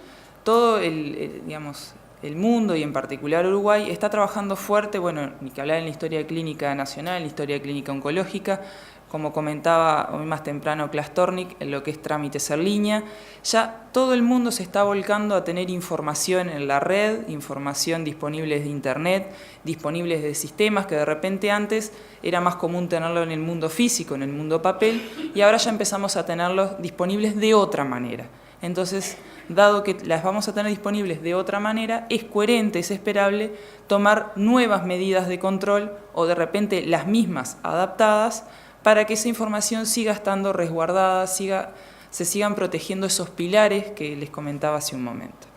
todo el mundo y en particular Uruguay está trabajando fuerte, bueno, ni que hablar en la historia clínica nacional, en la historia clínica oncológica, como comentaba hoy más temprano Klastornik, en lo que es trámites en línea. Ya todo el mundo se está volcando a tener información en la red, información disponible de Internet, disponibles de sistemas que de repente antes era más común tenerlo en el mundo físico, en el mundo papel, y ahora ya empezamos a tenerlos disponibles de otra manera. Entonces, dado que las vamos a tener disponibles de otra manera, es coherente, es esperable tomar nuevas medidas de control o de repente las mismas adaptadas para que esa información siga estando resguardada, se sigan protegiendo esos pilares que les comentaba hace un momento.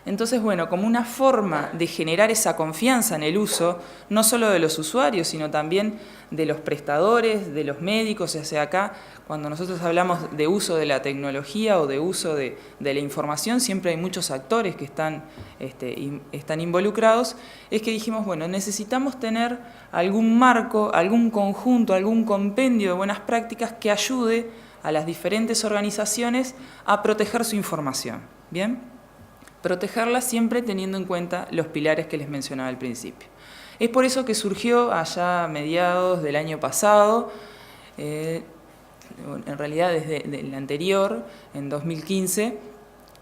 Entonces, bueno, como una forma de generar esa confianza en el uso, no solo de los usuarios, sino también de los prestadores, de los médicos, o sea, acá, cuando nosotros hablamos de uso de la tecnología o de uso de la información, siempre hay muchos actores que están involucrados, es que dijimos, bueno, necesitamos tener algún marco, algún conjunto, algún compendio de buenas prácticas que ayude a las diferentes organizaciones a proteger su información, ¿bien? Protegerla siempre teniendo en cuenta los pilares que les mencionaba al principio. Es por eso que surgió allá a mediados del año pasado, en realidad desde el anterior, en 2015,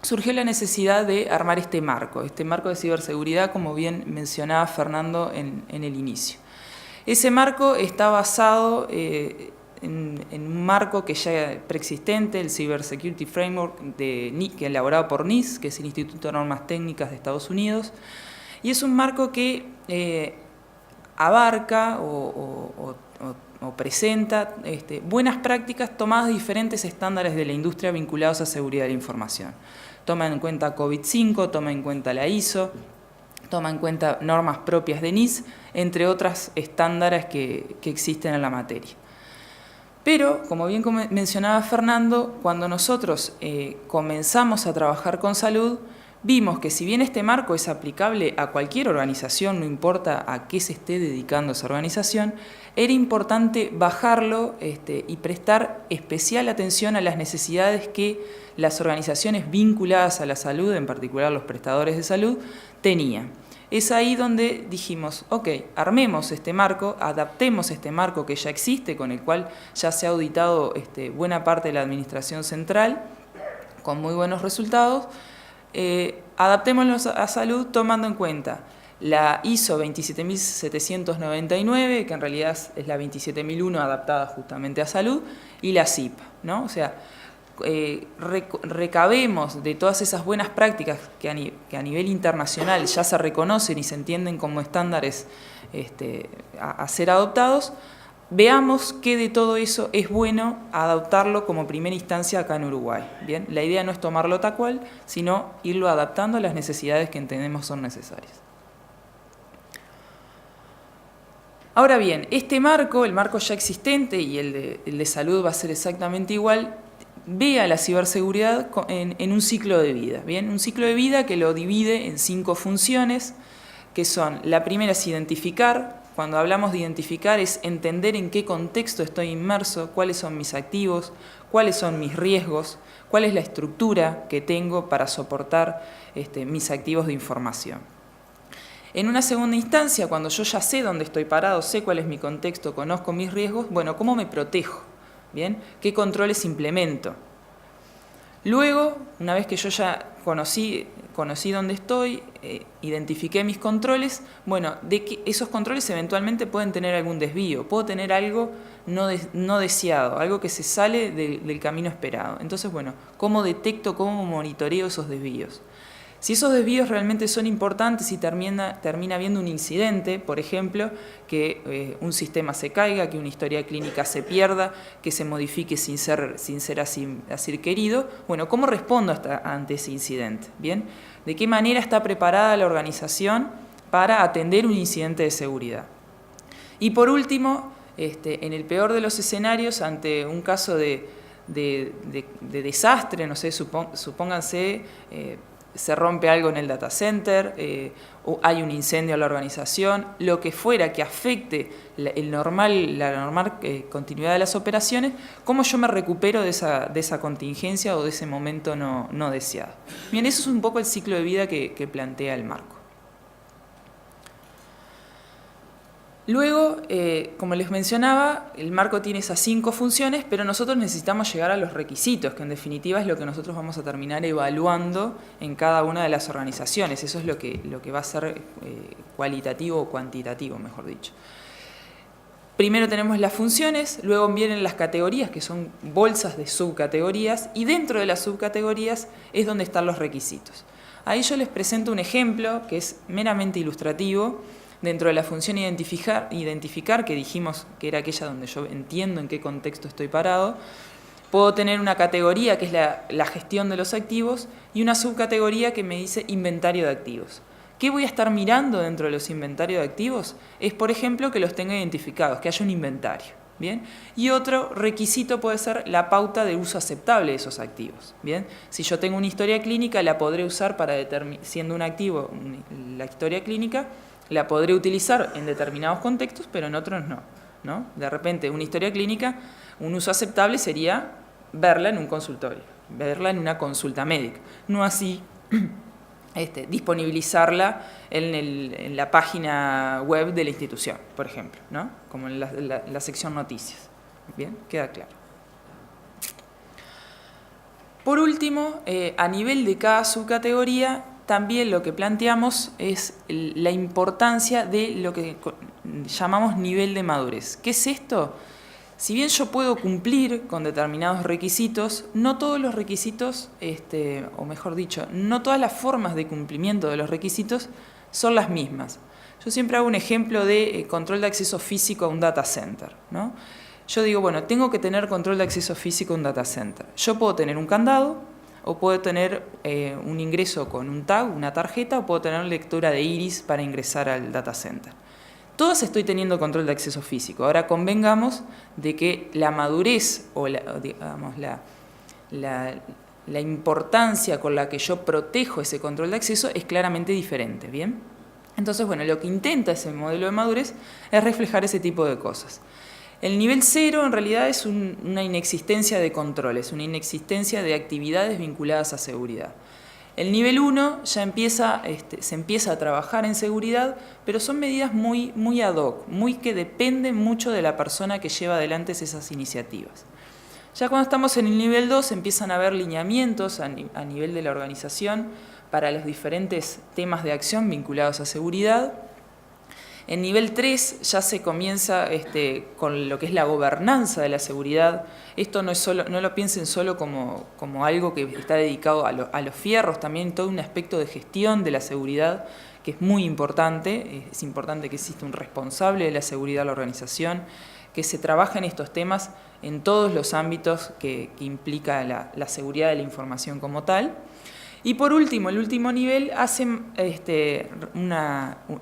surgió la necesidad de armar este marco de ciberseguridad, como bien mencionaba Fernando en el inicio. Ese marco está basado en un marco que ya preexistente, el Cyber Security Framework, que es elaborado por NIST, que es el Instituto de Normas Técnicas de Estados Unidos, y es un marco que abarca o presenta buenas prácticas tomadas de diferentes estándares de la industria vinculados a seguridad de la información. Toma en cuenta COVID-5, toma en cuenta la ISO, toma en cuenta normas propias de NIST, entre otros estándares que existen en la materia. Pero, como bien mencionaba Fernando, cuando nosotros comenzamos a trabajar con salud, vimos que si bien este marco es aplicable a cualquier organización, no importa a qué se esté dedicando esa organización, era importante bajarlo y prestar especial atención a las necesidades que las organizaciones vinculadas a la salud, en particular los prestadores de salud, tenían. Es ahí donde dijimos, ok, armemos este marco, adaptemos este marco que ya existe, con el cual ya se ha auditado buena parte de la administración central, con muy buenos resultados, adaptémoslo a salud tomando en cuenta la ISO 27799, que en realidad es la 27001 adaptada justamente a salud, y la CIPA, ¿no? O sea, recabemos de todas esas buenas prácticas que a nivel internacional ya se reconocen y se entienden como estándares a ser adoptados, veamos qué de todo eso es bueno adoptarlo como primera instancia acá en Uruguay. ¿Bien? La idea no es tomarlo tal cual, sino irlo adaptando a las necesidades que entendemos son necesarias. Ahora bien, este marco, el marco ya existente y el de salud va a ser exactamente igual, ve a la ciberseguridad en un ciclo de vida, ¿bien? Un ciclo de vida que lo divide en 5 funciones, que son, la primera es identificar. Cuando hablamos de identificar es entender en qué contexto estoy inmerso, cuáles son mis activos, cuáles son mis riesgos, cuál es la estructura que tengo para soportar mis activos de información. En una segunda instancia, cuando yo ya sé dónde estoy parado, sé cuál es mi contexto, conozco mis riesgos, bueno, ¿cómo me protejo? ¿Bien? ¿Qué controles implemento? Luego, una vez que yo ya conocí dónde estoy, identifiqué mis controles, bueno, de que esos controles eventualmente pueden tener algún desvío, puedo tener algo no deseado, algo que se sale del camino esperado. Entonces, bueno, ¿cómo detecto, cómo monitoreo esos desvíos? Si esos desvíos realmente son importantes y termina habiendo un incidente, por ejemplo, que un sistema se caiga, que una historia clínica se pierda, que se modifique sin ser así querido, bueno, ¿cómo respondo ante ese incidente? ¿Bien? ¿De qué manera está preparada la organización para atender un incidente de seguridad? Y por último, en el peor de los escenarios, ante un caso de desastre, no sé, supónganse, se rompe algo en el data center, o hay un incendio en la organización, lo que fuera que afecte la normal continuidad de las operaciones, ¿cómo yo me recupero de esa contingencia o de ese momento no deseado? Bien, eso es un poco el ciclo de vida que plantea el marco. Luego, como les mencionaba, el marco tiene esas 5 funciones, pero nosotros necesitamos llegar a los requisitos, que en definitiva es lo que nosotros vamos a terminar evaluando en cada una de las organizaciones. Eso es lo que va a ser cualitativo o cuantitativo, mejor dicho. Primero tenemos las funciones, luego vienen las categorías, que son bolsas de subcategorías, y dentro de las subcategorías es donde están los requisitos. Ahí yo les presento un ejemplo que es meramente ilustrativo. Dentro de la función identificar, que dijimos que era aquella donde yo entiendo en qué contexto estoy parado, puedo tener una categoría que es la gestión de los activos y una subcategoría que me dice inventario de activos. ¿Qué voy a estar mirando dentro de los inventarios de activos? Es, por ejemplo, que los tenga identificados, que haya un inventario. ¿Bien? Y otro requisito puede ser la pauta de uso aceptable de esos activos. ¿Bien? Si yo tengo una historia clínica, la podré usar para siendo un activo, la historia clínica, la podré utilizar en determinados contextos, pero en otros no. De repente, una historia clínica, un uso aceptable sería verla en un consultorio, verla en una consulta médica. No así disponibilizarla en la página web de la institución, por ejemplo, ¿no? Como en la sección noticias. Bien, queda claro. Por último, a nivel de cada subcategoría, también lo que planteamos es la importancia de lo que llamamos nivel de madurez. ¿Qué es esto? Si bien yo puedo cumplir con determinados requisitos, no todos los requisitos, o mejor dicho, no todas las formas de cumplimiento de los requisitos son las mismas. Yo siempre hago un ejemplo de control de acceso físico a un data center, ¿no? Yo digo, bueno, tengo que tener control de acceso físico a un data center. Yo puedo tener un candado, o puedo tener un ingreso con un tag, una tarjeta, o puedo tener lectura de iris para ingresar al data center. Todos estoy teniendo control de acceso físico. Ahora convengamos de que la madurez o la importancia con la que yo protejo ese control de acceso es claramente diferente, ¿bien? Entonces, bueno, lo que intenta ese modelo de madurez es reflejar ese tipo de cosas. El nivel 0 en realidad es una inexistencia de controles, una inexistencia de actividades vinculadas a seguridad. El nivel 1 ya se empieza a trabajar en seguridad, pero son medidas muy ad hoc, que dependen mucho de la persona que lleva adelante esas iniciativas. Ya cuando estamos en el nivel 2 empiezan a haber lineamientos a nivel de la organización para los diferentes temas de acción vinculados a seguridad. En nivel 3 ya se comienza con lo que es la gobernanza de la seguridad. Esto no lo piensen solo como algo que está dedicado a los fierros, también todo un aspecto de gestión de la seguridad que es muy importante. Es importante que exista un responsable de la seguridad de la organización, que se trabaje en estos temas en todos los ámbitos que implica la seguridad de la información como tal. Y por último, el último nivel hace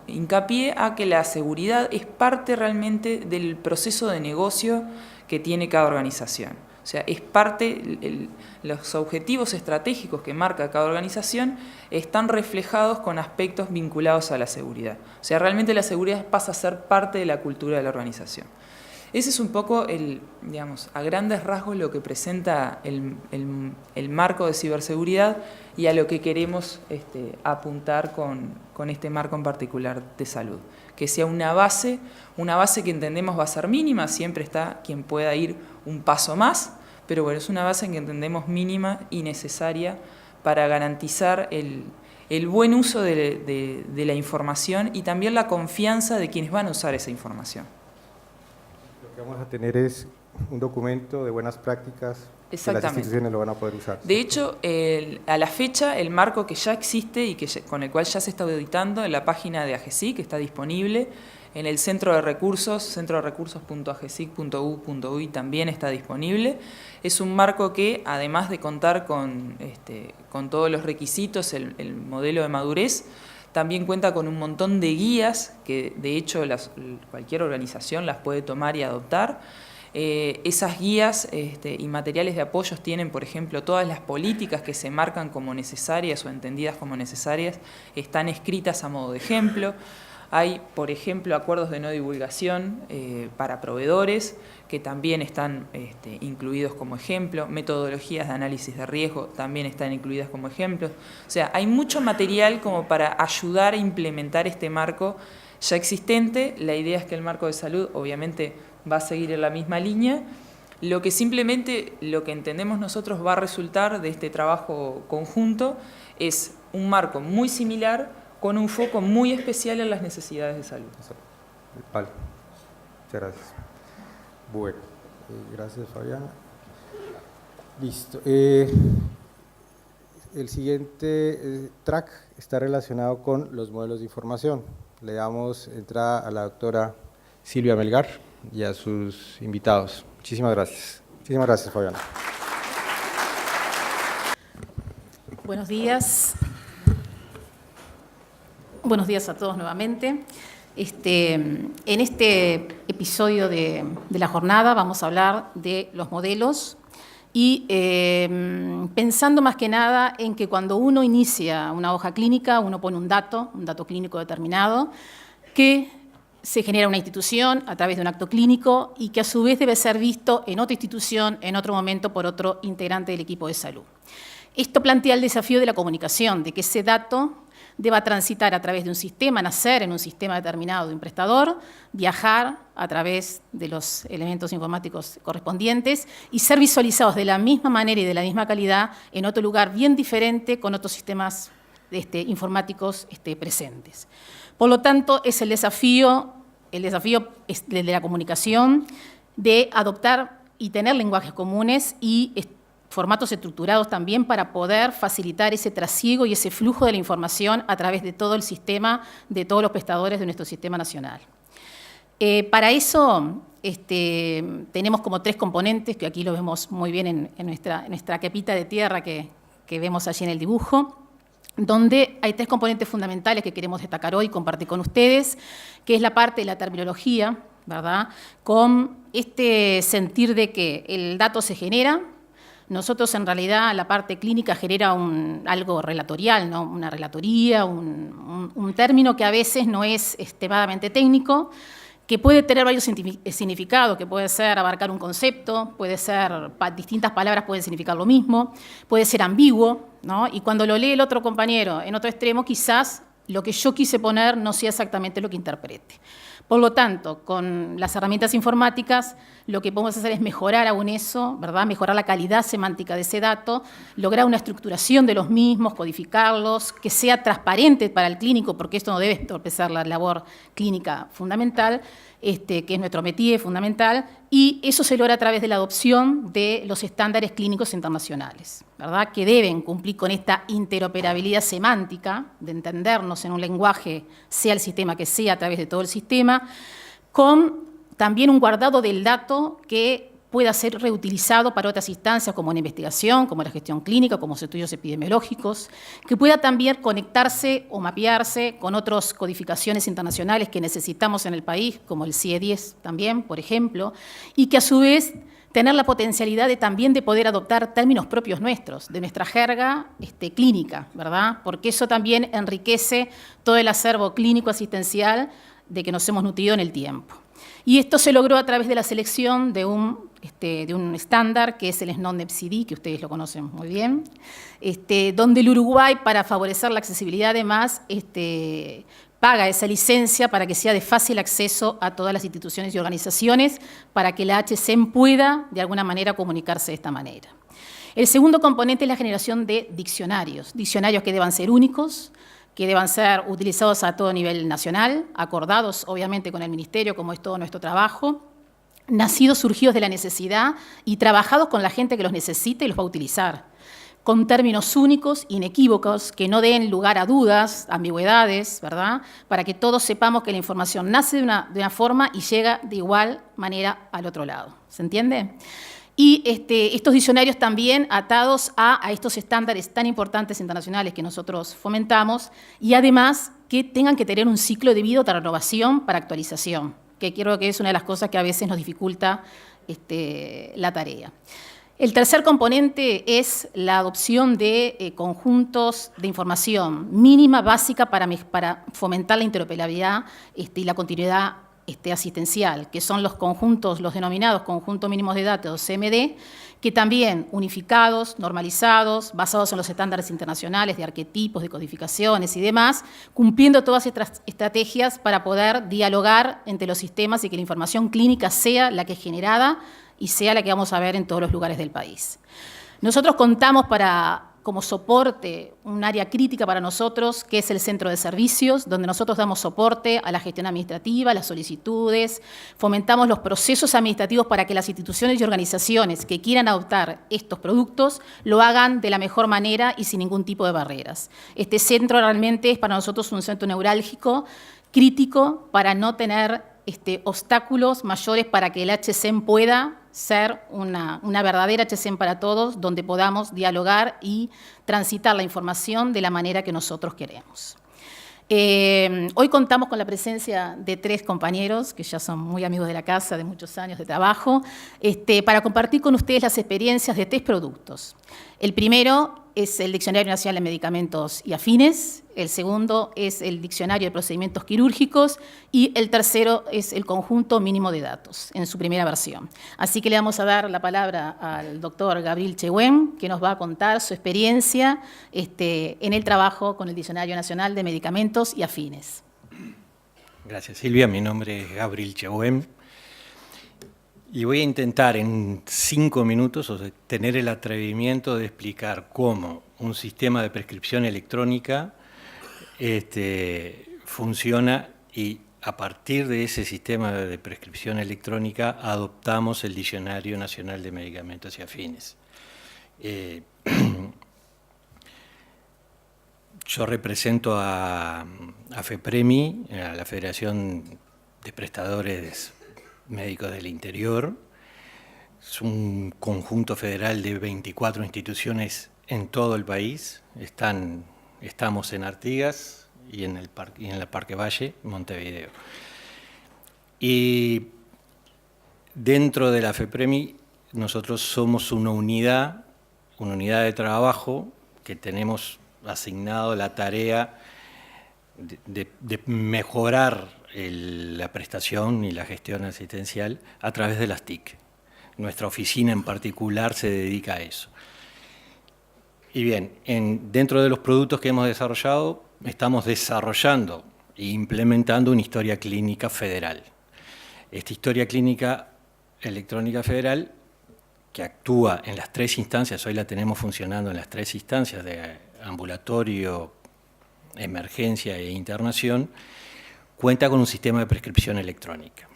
hincapié a que la seguridad es parte realmente del proceso de negocio que tiene cada organización. O sea, es parte, los objetivos estratégicos que marca cada organización están reflejados con aspectos vinculados a la seguridad. O sea, realmente la seguridad pasa a ser parte de la cultura de la organización. Ese es un poco, a grandes rasgos, lo que presenta el marco de ciberseguridad y a lo que queremos apuntar con este marco en particular de salud. Que sea una base que entendemos va a ser mínima, siempre está quien pueda ir un paso más, pero bueno, es una base que entendemos mínima y necesaria para garantizar el buen uso de la información y también la confianza de quienes van a usar esa información. Lo que vamos a tener es un documento de buenas prácticas que las instituciones lo van a poder usar. De hecho, a la fecha, el marco que ya existe y con el cual ya se está auditando en la página de AGESIC, que está disponible, en el centro de recursos, centroderecursos.agesic.gu.uy también está disponible. Es un marco que, además de contar con todos los requisitos, el modelo de madurez, también cuenta con un montón de guías que, de hecho, cualquier organización las puede tomar y adoptar. Esas guías y materiales de apoyo tienen, por ejemplo, todas las políticas que se marcan como necesarias o entendidas como necesarias, están escritas a modo de ejemplo. Hay, por ejemplo, acuerdos de no divulgación para proveedores que también están incluidos como ejemplo. Metodologías de análisis de riesgo también están incluidas como ejemplos. O sea, hay mucho material como para ayudar a implementar este marco ya existente. La idea es que el marco de salud, obviamente, va a seguir en la misma línea. Lo que entendemos nosotros va a resultar de este trabajo conjunto es un marco muy similar, con un foco muy especial en las necesidades de salud. Vale. Muchas gracias. Bueno, gracias, Fabiana. Listo. El siguiente track está relacionado con los modelos de información. Le damos entrada a la doctora Silvia Melgar y a sus invitados. Muchísimas gracias. Muchísimas gracias, Fabiana. Buenos días. Buenos días a todos nuevamente. En este episodio de la jornada vamos a hablar de los modelos y pensando más que nada en que cuando uno inicia una hoja clínica, uno pone un dato clínico determinado, que se genera una institución a través de un acto clínico y que a su vez debe ser visto en otra institución, en otro momento, por otro integrante del equipo de salud. Esto plantea el desafío de la comunicación, de que ese dato deba transitar a través de un sistema, nacer en un sistema determinado de un prestador, viajar a través de los elementos informáticos correspondientes y ser visualizados de la misma manera y de la misma calidad en otro lugar bien diferente con otros sistemas informáticos presentes. Por lo tanto, es el desafío es de la comunicación, de adoptar y tener lenguajes comunes y formatos estructurados también para poder facilitar ese trasiego y ese flujo de la información a través de todo el sistema, de todos los prestadores de nuestro sistema nacional. Para eso tenemos como 3 componentes, que aquí lo vemos muy bien en nuestra capita de tierra que vemos allí en el dibujo, donde hay 3 componentes fundamentales que queremos destacar hoy y compartir con ustedes, que es la parte de la terminología, ¿verdad? Con este sentir de que el dato se genera. Nosotros, en realidad, la parte clínica genera algo relatorial, ¿no? Una relatoría, un término que a veces no es extremadamente técnico, que puede tener varios significados, que puede ser abarcar un concepto, puede ser, distintas palabras pueden significar lo mismo, puede ser ambiguo, ¿no? Y cuando lo lee el otro compañero en otro extremo, quizás lo que yo quise poner no sea exactamente lo que interprete. Por lo tanto, con las herramientas informáticas, lo que podemos hacer es mejorar aún eso, ¿verdad? Mejorar la calidad semántica de ese dato, lograr una estructuración de los mismos, codificarlos, que sea transparente para el clínico, porque esto no debe entorpecer la labor clínica fundamental, que es nuestro métier fundamental, y eso se logra a través de la adopción de los estándares clínicos internacionales, ¿verdad? Que deben cumplir con esta interoperabilidad semántica, de entendernos en un lenguaje, sea el sistema que sea, a través de todo el sistema, con también un guardado del dato que pueda ser reutilizado para otras instancias como la investigación, como la gestión clínica, como los estudios epidemiológicos, que pueda también conectarse o mapearse con otras codificaciones internacionales que necesitamos en el país, como el CIE-10 también, por ejemplo, y que a su vez tener la potencialidad también de poder adoptar términos propios nuestros, de nuestra jerga clínica, ¿verdad? Porque eso también enriquece todo el acervo clínico asistencial de que nos hemos nutrido en el tiempo. Y esto se logró a través de la selección de un estándar, que es el SNON-NEPCD, que ustedes lo conocen muy bien, donde el Uruguay, para favorecer la accesibilidad además, paga esa licencia para que sea de fácil acceso a todas las instituciones y organizaciones, para que la HCEM pueda, de alguna manera, comunicarse de esta manera. El segundo componente es la generación de diccionarios que deban ser únicos, que deban ser utilizados a todo nivel nacional, acordados obviamente con el Ministerio, como es todo nuestro trabajo, nacidos, surgidos de la necesidad y trabajados con la gente que los necesita y los va a utilizar, con términos únicos, inequívocos, que no den lugar a dudas, ambigüedades, ¿verdad? Para que todos sepamos que la información nace de una forma y llega de igual manera al otro lado. ¿Se entiende? Y estos diccionarios también atados a estos estándares tan importantes internacionales que nosotros fomentamos y además que tengan que tener un ciclo debido de renovación para actualización, que creo que es una de las cosas que a veces nos dificulta la tarea. El tercer componente es la adopción de conjuntos de información mínima, básica, para fomentar la interoperabilidad y la continuidad asistencial, que son los conjuntos, los denominados conjuntos mínimos de datos, CMD, que también unificados, normalizados, basados en los estándares internacionales de arquetipos, de codificaciones y demás, cumpliendo todas estas estrategias para poder dialogar entre los sistemas y que la información clínica sea la que es generada y sea la que vamos a ver en todos los lugares del país. Nosotros contamos para como soporte un área crítica para nosotros, que es el centro de servicios, donde nosotros damos soporte a la gestión administrativa, las solicitudes, fomentamos los procesos administrativos para que las instituciones y organizaciones que quieran adoptar estos productos lo hagan de la mejor manera y sin ningún tipo de barreras. Este centro realmente es para nosotros un centro neurálgico, crítico, para no tener obstáculos mayores para que el HCEM pueda ser una verdadera HCEM para todos, donde podamos dialogar y transitar la información de la manera que nosotros queremos. Hoy contamos con la presencia de 3 compañeros, que ya son muy amigos de la casa, de muchos años de trabajo, para compartir con ustedes las experiencias de 3 productos. El primero es el Diccionario Nacional de Medicamentos y Afines, el segundo es el Diccionario de Procedimientos Quirúrgicos y el tercero es el Conjunto Mínimo de Datos, en su primera versión. Así que le vamos a dar la palabra al doctor Gabriel Chehuen, que nos va a contar su experiencia en el trabajo con el Diccionario Nacional de Medicamentos y Afines. Gracias, Silvia. Mi nombre es Gabriel Chehuen. Y voy a intentar en 5 minutos tener el atrevimiento de explicar cómo un sistema de prescripción electrónica funciona y a partir de ese sistema de prescripción electrónica adoptamos el Diccionario Nacional de Medicamentos y Afines. Yo represento a FEPREMI, a la Federación de Prestadores Médicos del Interior. Es un conjunto federal de 24 instituciones en todo el país. Estamos en Artigas y en el Parque Valle, Montevideo. Y dentro de la FEPREMI nosotros somos una unidad de trabajo que tenemos asignado la tarea de mejorar la prestación y la gestión asistencial a través de las TIC. Nuestra oficina en particular se dedica a eso. Y bien, dentro de los productos que hemos desarrollado, estamos desarrollando e implementando una historia clínica federal. Esta historia clínica electrónica federal, que actúa en las 3 instancias, hoy la tenemos funcionando en las 3 instancias de ambulatorio, emergencia e internación, cuenta con un sistema de prescripción electrónica.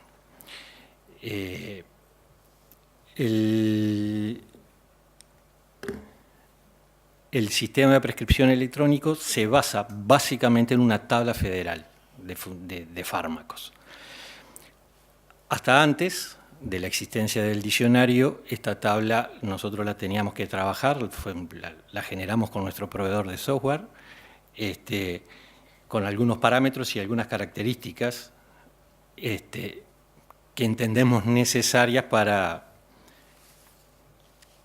El sistema de prescripción electrónico se basa básicamente en una tabla federal de fármacos. Hasta antes de la existencia del diccionario, esta tabla nosotros la teníamos que trabajar, la generamos con nuestro proveedor de software, con algunos parámetros y algunas características que entendemos necesarias para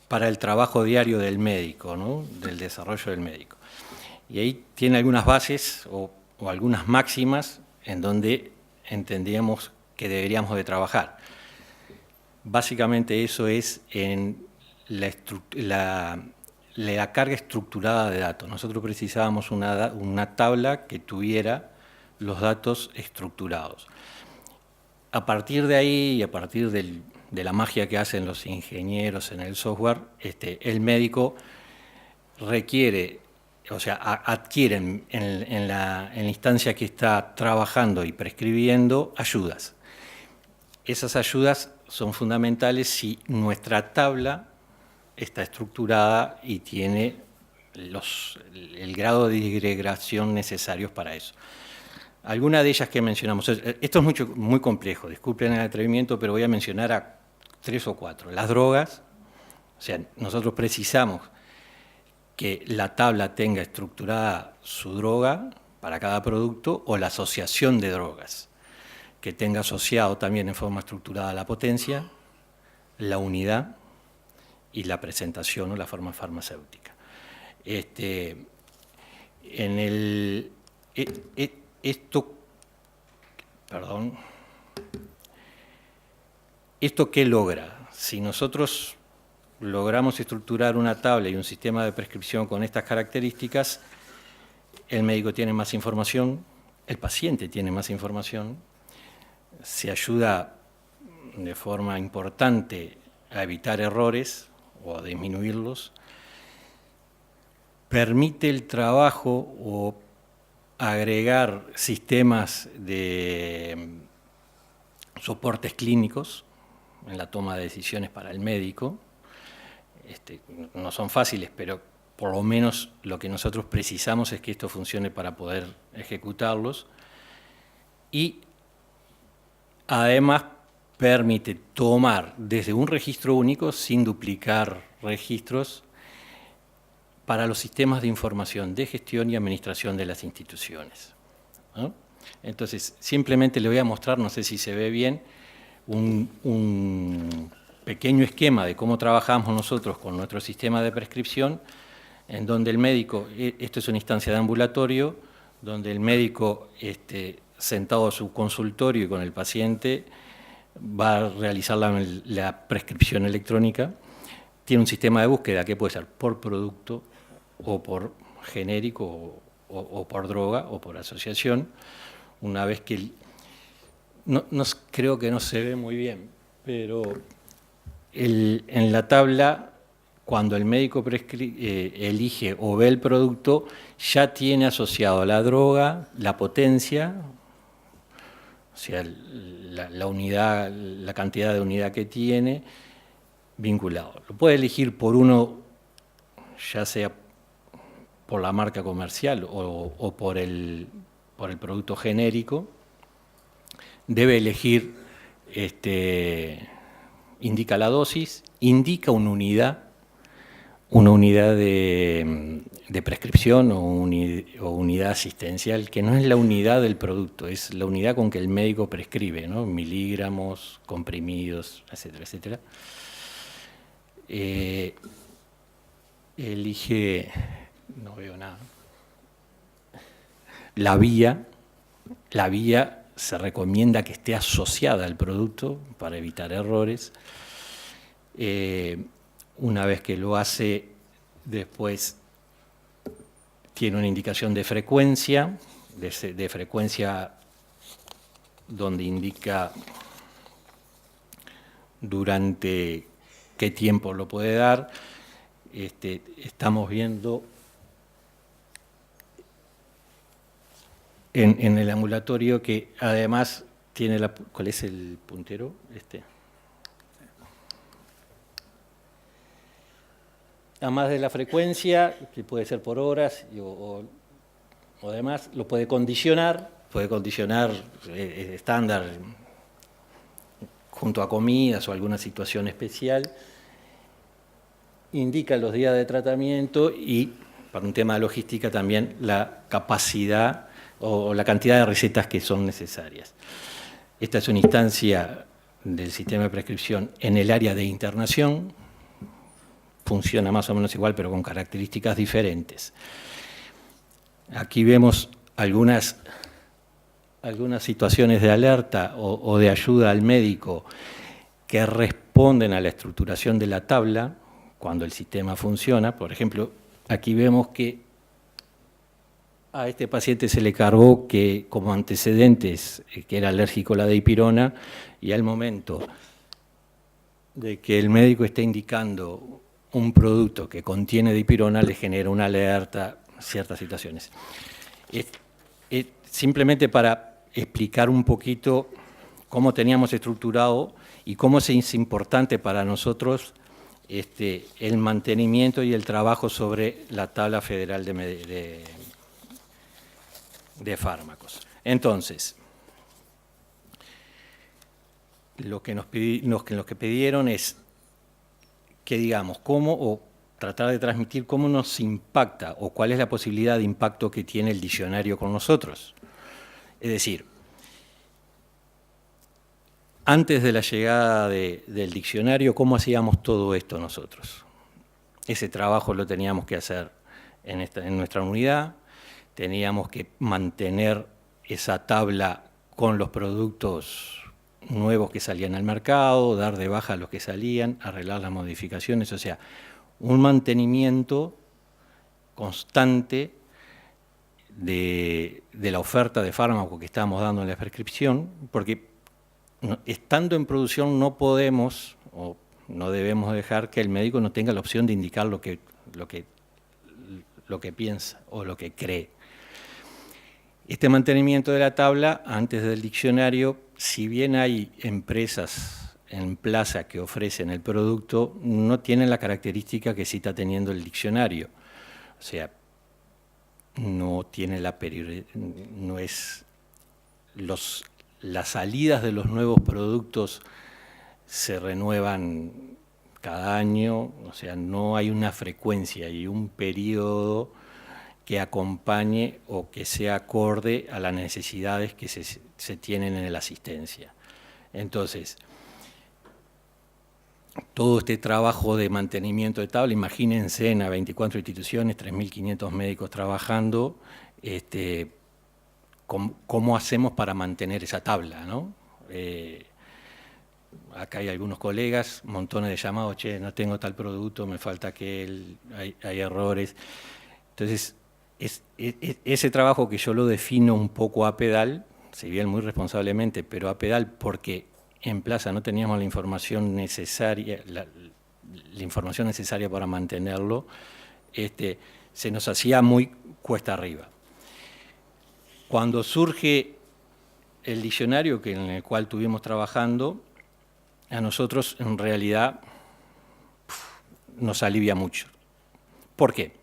el trabajo diario del médico, ¿no? Del desarrollo del médico. Y ahí tiene algunas bases o algunas máximas en donde entendíamos que deberíamos de trabajar. Básicamente eso es en la carga estructurada de datos. Nosotros precisábamos una tabla que tuviera los datos estructurados. A partir de ahí y a partir de la magia que hacen los ingenieros en el software, el médico adquiere en la instancia que está trabajando y prescribiendo ayudas. Esas ayudas son fundamentales si nuestra tabla está estructurada y tiene el grado de disgregación necesarios para eso. Algunas de ellas que mencionamos, esto es muy complejo, disculpen el atrevimiento, pero voy a mencionar a 3 o 4. Las drogas, o sea, nosotros precisamos que la tabla tenga estructurada su droga para cada producto o la asociación de drogas, que tenga asociado también en forma estructurada la potencia, la unidad y la presentación o la forma farmacéutica. ¿Esto qué logra? Si nosotros logramos estructurar una tabla y un sistema de prescripción con estas características, el médico tiene más información, el paciente tiene más información, se ayuda de forma importante a evitar errores o a disminuirlos, permite el trabajo o agregar sistemas de soportes clínicos en la toma de decisiones para el médico. No son fáciles, pero por lo menos lo que nosotros precisamos es que esto funcione para poder ejecutarlos. Y además permite tomar desde un registro único, sin duplicar registros, para los sistemas de información de gestión y administración de las instituciones, ¿no? Entonces, simplemente le voy a mostrar, no sé si se ve bien, un pequeño esquema de cómo trabajamos nosotros con nuestro sistema de prescripción, en donde el médico, esto es una instancia de ambulatorio, donde el médico, sentado a su consultorio y con el paciente, va a realizar la prescripción electrónica. Tiene un sistema de búsqueda que puede ser por producto o por genérico o por droga o por asociación. Una vez que creo que no se ve muy bien, pero en la tabla, cuando el médico elige o ve el producto, ya tiene asociado a la droga, la potencia, o sea, la unidad, la cantidad de unidad que tiene, vinculado. Lo puede elegir por uno, ya sea por la marca comercial o por el producto genérico. Debe elegir, indica la dosis, indica una unidad de prescripción o unidad asistencial, que no es la unidad del producto, es la unidad con que el médico prescribe, ¿no? Miligramos, comprimidos, etcétera, etcétera. Elige, no veo nada, la vía se recomienda que esté asociada al producto para evitar errores. Una vez que lo hace, después tiene una indicación de frecuencia, donde indica durante qué tiempo lo puede dar. Estamos viendo en el ambulatorio que además tiene ¿cuál es el puntero? Además de la frecuencia, que puede ser por horas o demás, lo puede condicionar estándar junto a comidas o alguna situación especial. Indica los días de tratamiento y, para un tema de logística, también la capacidad o la cantidad de recetas que son necesarias. Esta es una instancia del sistema de prescripción en el área de internación. Funciona más o menos igual, pero con características diferentes. Aquí vemos algunas situaciones de alerta o de ayuda al médico que responden a la estructuración de la tabla cuando el sistema funciona. Por ejemplo, aquí vemos que a este paciente se le cargó que como antecedentes que era alérgico a la dipirona, y al momento de que el médico esté indicando un producto que contiene dipirona, le genera una alerta en ciertas situaciones. Simplemente para explicar un poquito cómo teníamos estructurado y cómo es importante para nosotros el mantenimiento y el trabajo sobre la tabla federal de fármacos. Entonces, lo que nos pidieron es que digamos cómo, o tratar de transmitir cómo nos impacta o cuál es la posibilidad de impacto que tiene el diccionario con nosotros. Es decir, antes de la llegada del diccionario, ¿cómo hacíamos todo esto nosotros? Ese trabajo lo teníamos que hacer en nuestra unidad, teníamos que mantener esa tabla con los productos nuevos que salían al mercado, dar de baja a los que salían, arreglar las modificaciones, o sea, un mantenimiento constante de la oferta de fármaco que estamos dando en la prescripción, porque estando en producción no podemos o no debemos dejar que el médico no tenga la opción de indicar lo que lo que piensa o lo que cree. Este mantenimiento de la tabla, antes del diccionario, si bien hay empresas en plaza que ofrecen el producto, no tienen la característica que sí está teniendo el diccionario. O sea, no tiene no es las salidas de los nuevos productos se renuevan cada año, o sea, no hay una frecuencia y un periodo que acompañe o que sea acorde a las necesidades que se tienen en la asistencia. Entonces, todo este trabajo de mantenimiento de tabla, imagínense en 24 instituciones, 3.500 médicos trabajando, ¿cómo hacemos para mantener esa tabla, ¿no? Acá hay algunos colegas, montones de llamados, che, no tengo tal producto, me falta aquel, hay errores. Entonces, ese trabajo que yo lo defino un poco a pedal, si bien muy responsablemente, pero a pedal porque en plaza no teníamos la información necesaria, la información necesaria para mantenerlo, se nos hacía muy cuesta arriba. Cuando surge el diccionario en el cual estuvimos trabajando, a nosotros en realidad nos alivia mucho. ¿Por qué?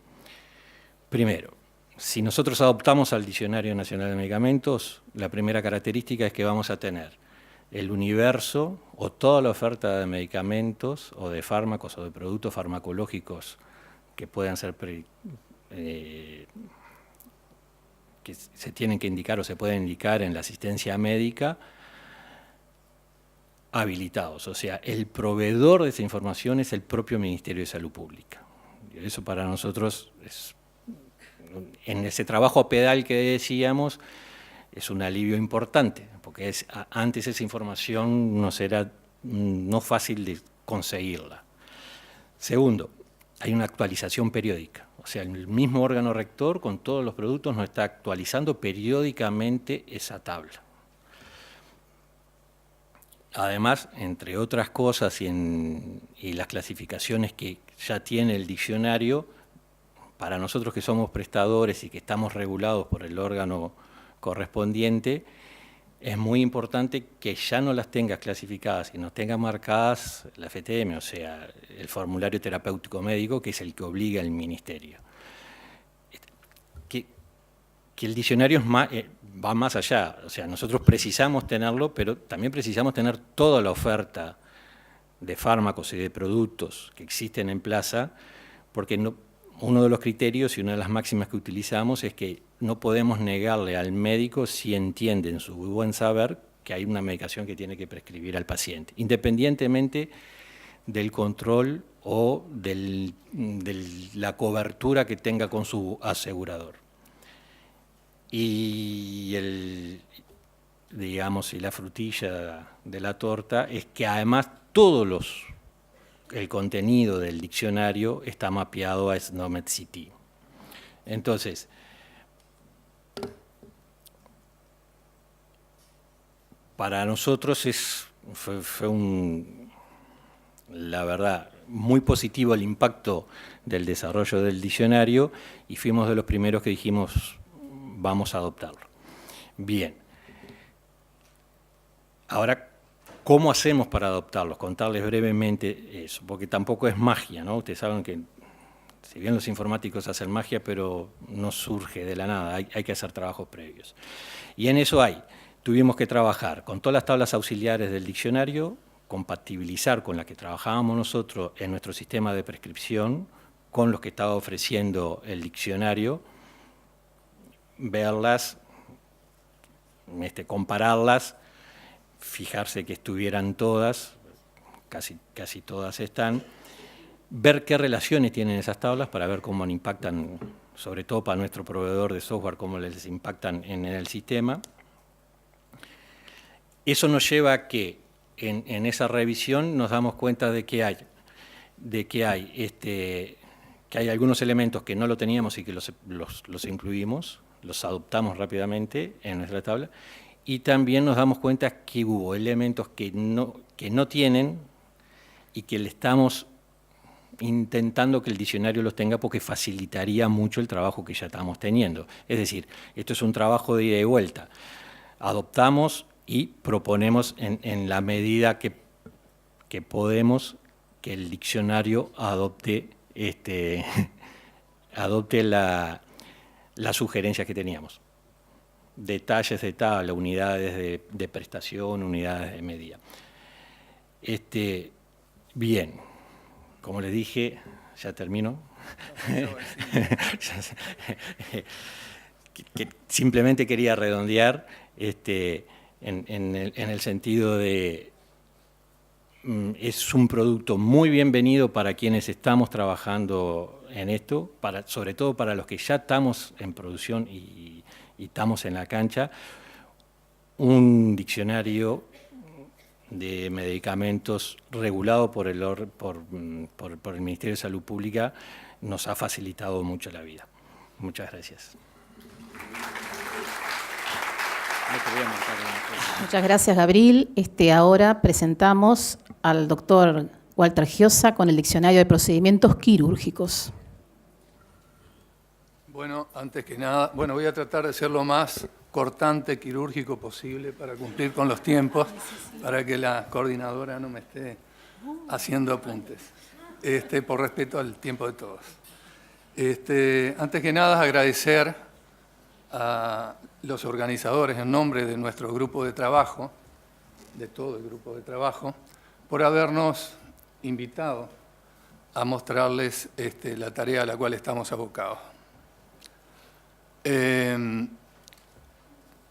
Primero, si nosotros adoptamos al Diccionario Nacional de Medicamentos, la primera característica es que vamos a tener el universo o toda la oferta de medicamentos o de fármacos o de productos farmacológicos que puedan ser que se tienen que indicar o se pueden indicar en la asistencia médica, habilitados. O sea, el proveedor de esa información es el propio Ministerio de Salud Pública. Eso para nosotros es, en ese trabajo a pedal que decíamos, es un alivio importante, porque antes esa información no fácil de conseguirla. Segundo, hay una actualización periódica. O sea, el mismo órgano rector con todos los productos nos está actualizando periódicamente esa tabla. Además, entre otras cosas y las clasificaciones que ya tiene el diccionario, para nosotros que somos prestadores y que estamos regulados por el órgano correspondiente, es muy importante que ya no las tengas clasificadas y nos tengas marcadas la FTM, o sea, el formulario terapéutico médico, que es el que obliga al ministerio. Que el diccionario va más allá, o sea, nosotros precisamos tenerlo, pero también precisamos tener toda la oferta de fármacos y de productos que existen en plaza, porque uno de los criterios y una de las máximas que utilizamos es que no podemos negarle al médico si entiende en su buen saber que hay una medicación que tiene que prescribir al paciente, independientemente del control o de la cobertura que tenga con su asegurador. Y la frutilla de la torta es que además el contenido del diccionario está mapeado a SNOMED City. Entonces, para nosotros fue la verdad, muy positivo el impacto del desarrollo del diccionario y fuimos de los primeros que dijimos, vamos a adoptarlo. Bien. Ahora, ¿cómo hacemos para adoptarlos? Contarles brevemente eso, porque tampoco es magia, ¿no? Ustedes saben que, si bien los informáticos hacen magia, pero no surge de la nada, hay que hacer trabajos previos. Y en eso tuvimos que trabajar con todas las tablas auxiliares del diccionario, compatibilizar con las que trabajábamos nosotros en nuestro sistema de prescripción, con los que estaba ofreciendo el diccionario, verlas, compararlas, fijarse que estuvieran todas, casi todas están, ver qué relaciones tienen esas tablas para ver cómo impactan, sobre todo para nuestro proveedor de software, cómo les impactan en el sistema. Eso nos lleva a que en esa revisión nos damos cuenta de que hay algunos elementos que no lo teníamos y que los incluimos, los adoptamos rápidamente en nuestra tabla, y también nos damos cuenta que hubo elementos que no tienen y que le estamos intentando que el diccionario los tenga porque facilitaría mucho el trabajo que ya estamos teniendo. Es decir, esto es un trabajo de ida y vuelta. Adoptamos y proponemos en la medida que podemos que el diccionario adopte las sugerencias que teníamos. Detalles de tabla, unidades de prestación, unidades de medida. Bien, como les dije, ya termino. Simplemente quería redondear en el sentido de es un producto muy bienvenido para quienes estamos trabajando en esto, sobre todo para los que ya estamos en producción y estamos en la cancha. Un diccionario de medicamentos regulado por el Ministerio de Salud Pública nos ha facilitado mucho la vida. Muchas gracias. Muchas gracias, Gabriel. Ahora presentamos al doctor Walter Giosa con el Diccionario de Procedimientos Quirúrgicos. Bueno, antes que nada, voy a tratar de ser lo más cortante quirúrgico posible para cumplir con los tiempos, para que la coordinadora no me esté haciendo apuntes, por respeto al tiempo de todos. Antes que nada, agradecer a los organizadores en nombre de nuestro grupo de trabajo, de todo el grupo de trabajo, por habernos invitado a mostrarles la tarea a la cual estamos abocados.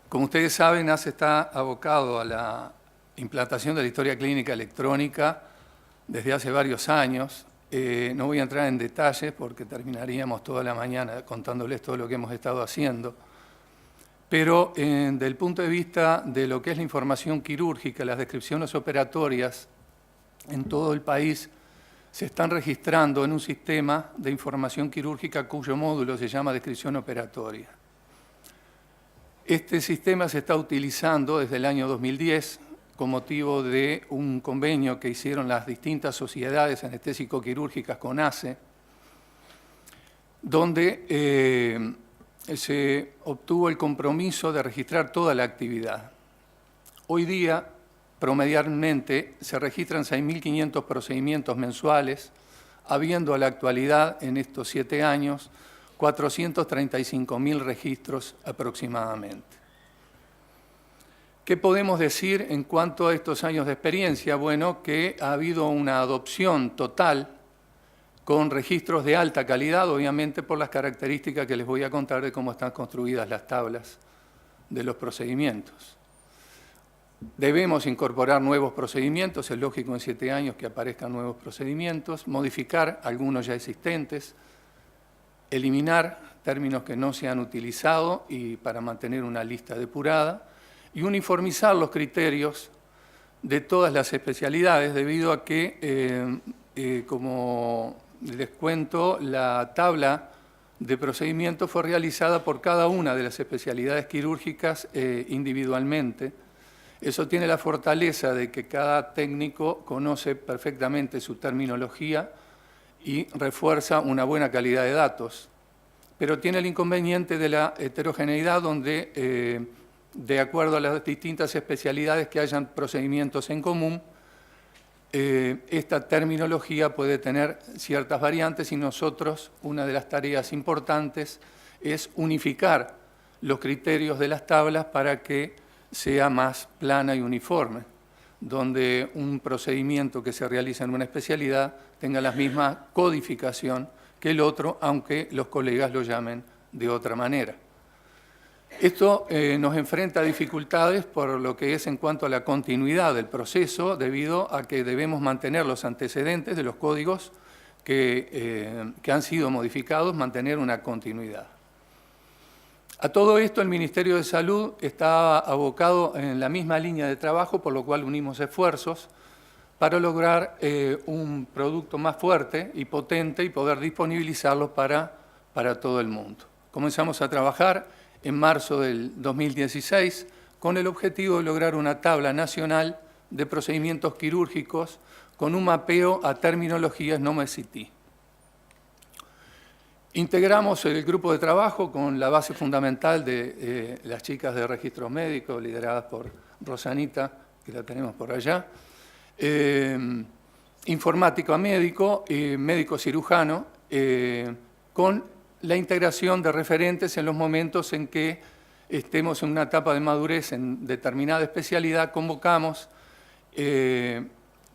Como ustedes saben, ACE está abocado a la implantación de la historia clínica electrónica desde hace varios años. No voy a entrar en detalles porque terminaríamos toda la mañana contándoles todo lo que hemos estado haciendo. Pero desde el punto de vista de lo que es la información quirúrgica, las descripciones operatorias en todo el país se están registrando en un sistema de información quirúrgica cuyo módulo se llama descripción operatoria. Este sistema se está utilizando desde el año 2010 con motivo de un convenio que hicieron las distintas sociedades anestésico-quirúrgicas con ACE, donde se obtuvo el compromiso de registrar toda la actividad. Hoy día, promedialmente, se registran 6.500 procedimientos mensuales, habiendo a la actualidad, en estos 7 años, 435.000 registros aproximadamente. ¿Qué podemos decir en cuanto a estos años de experiencia? Bueno, que ha habido una adopción total con registros de alta calidad, obviamente por las características que les voy a contar de cómo están construidas las tablas de los procedimientos. Debemos incorporar nuevos procedimientos, es lógico en 7 años que aparezcan nuevos procedimientos, modificar algunos ya existentes, eliminar términos que no se han utilizado y para mantener una lista depurada, y uniformizar los criterios de todas las especialidades, debido a que, como les cuento, la tabla de procedimientos fue realizada por cada una de las especialidades quirúrgicas individualmente. Eso tiene la fortaleza de que cada técnico conoce perfectamente su terminología y refuerza una buena calidad de datos. Pero tiene el inconveniente de la heterogeneidad, donde, de acuerdo a las distintas especialidades que hayan procedimientos en común, esta terminología puede tener ciertas variantes y nosotros, una de las tareas importantes es unificar los criterios de las tablas para que sea más plana y uniforme, donde un procedimiento que se realiza en una especialidad tenga la misma codificación que el otro, aunque los colegas lo llamen de otra manera. Esto nos enfrenta a dificultades por lo que es en cuanto a la continuidad del proceso, debido a que debemos mantener los antecedentes de los códigos que han sido modificados, mantener una continuidad. A todo esto, el Ministerio de Salud está abocado en la misma línea de trabajo, por lo cual unimos esfuerzos para lograr un producto más fuerte y potente y poder disponibilizarlo para todo el mundo. Comenzamos a trabajar en marzo del 2016 con el objetivo de lograr una tabla nacional de procedimientos quirúrgicos con un mapeo a terminologías no MCT. Integramos el grupo de trabajo con la base fundamental de las chicas de registros médicos, lideradas por Rosanita, que la tenemos por allá, informático a médico, médico cirujano, con la integración de referentes en los momentos en que estemos en una etapa de madurez en determinada especialidad, convocamos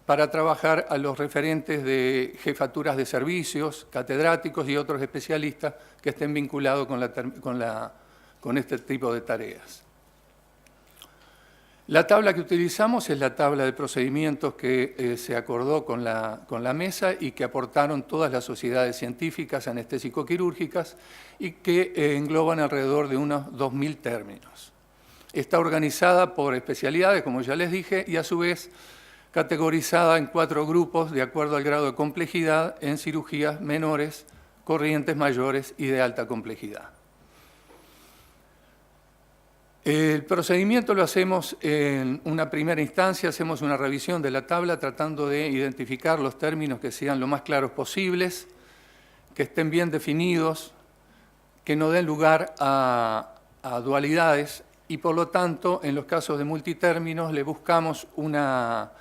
para trabajar a los referentes de jefaturas de servicios, catedráticos y otros especialistas que estén vinculados con este tipo de tareas. La tabla que utilizamos es la tabla de procedimientos que se acordó con la mesa y que aportaron todas las sociedades científicas anestésico-quirúrgicas y que engloban alrededor de unos 2.000 términos. Está organizada por especialidades, como ya les dije, y a su vez categorizada en 4 grupos de acuerdo al grado de complejidad en cirugías menores, corrientes mayores y de alta complejidad. El procedimiento lo hacemos en una primera instancia, hacemos una revisión de la tabla tratando de identificar los términos que sean lo más claros posibles, que estén bien definidos, que no den lugar a dualidades y por lo tanto en los casos de multitérminos le buscamos una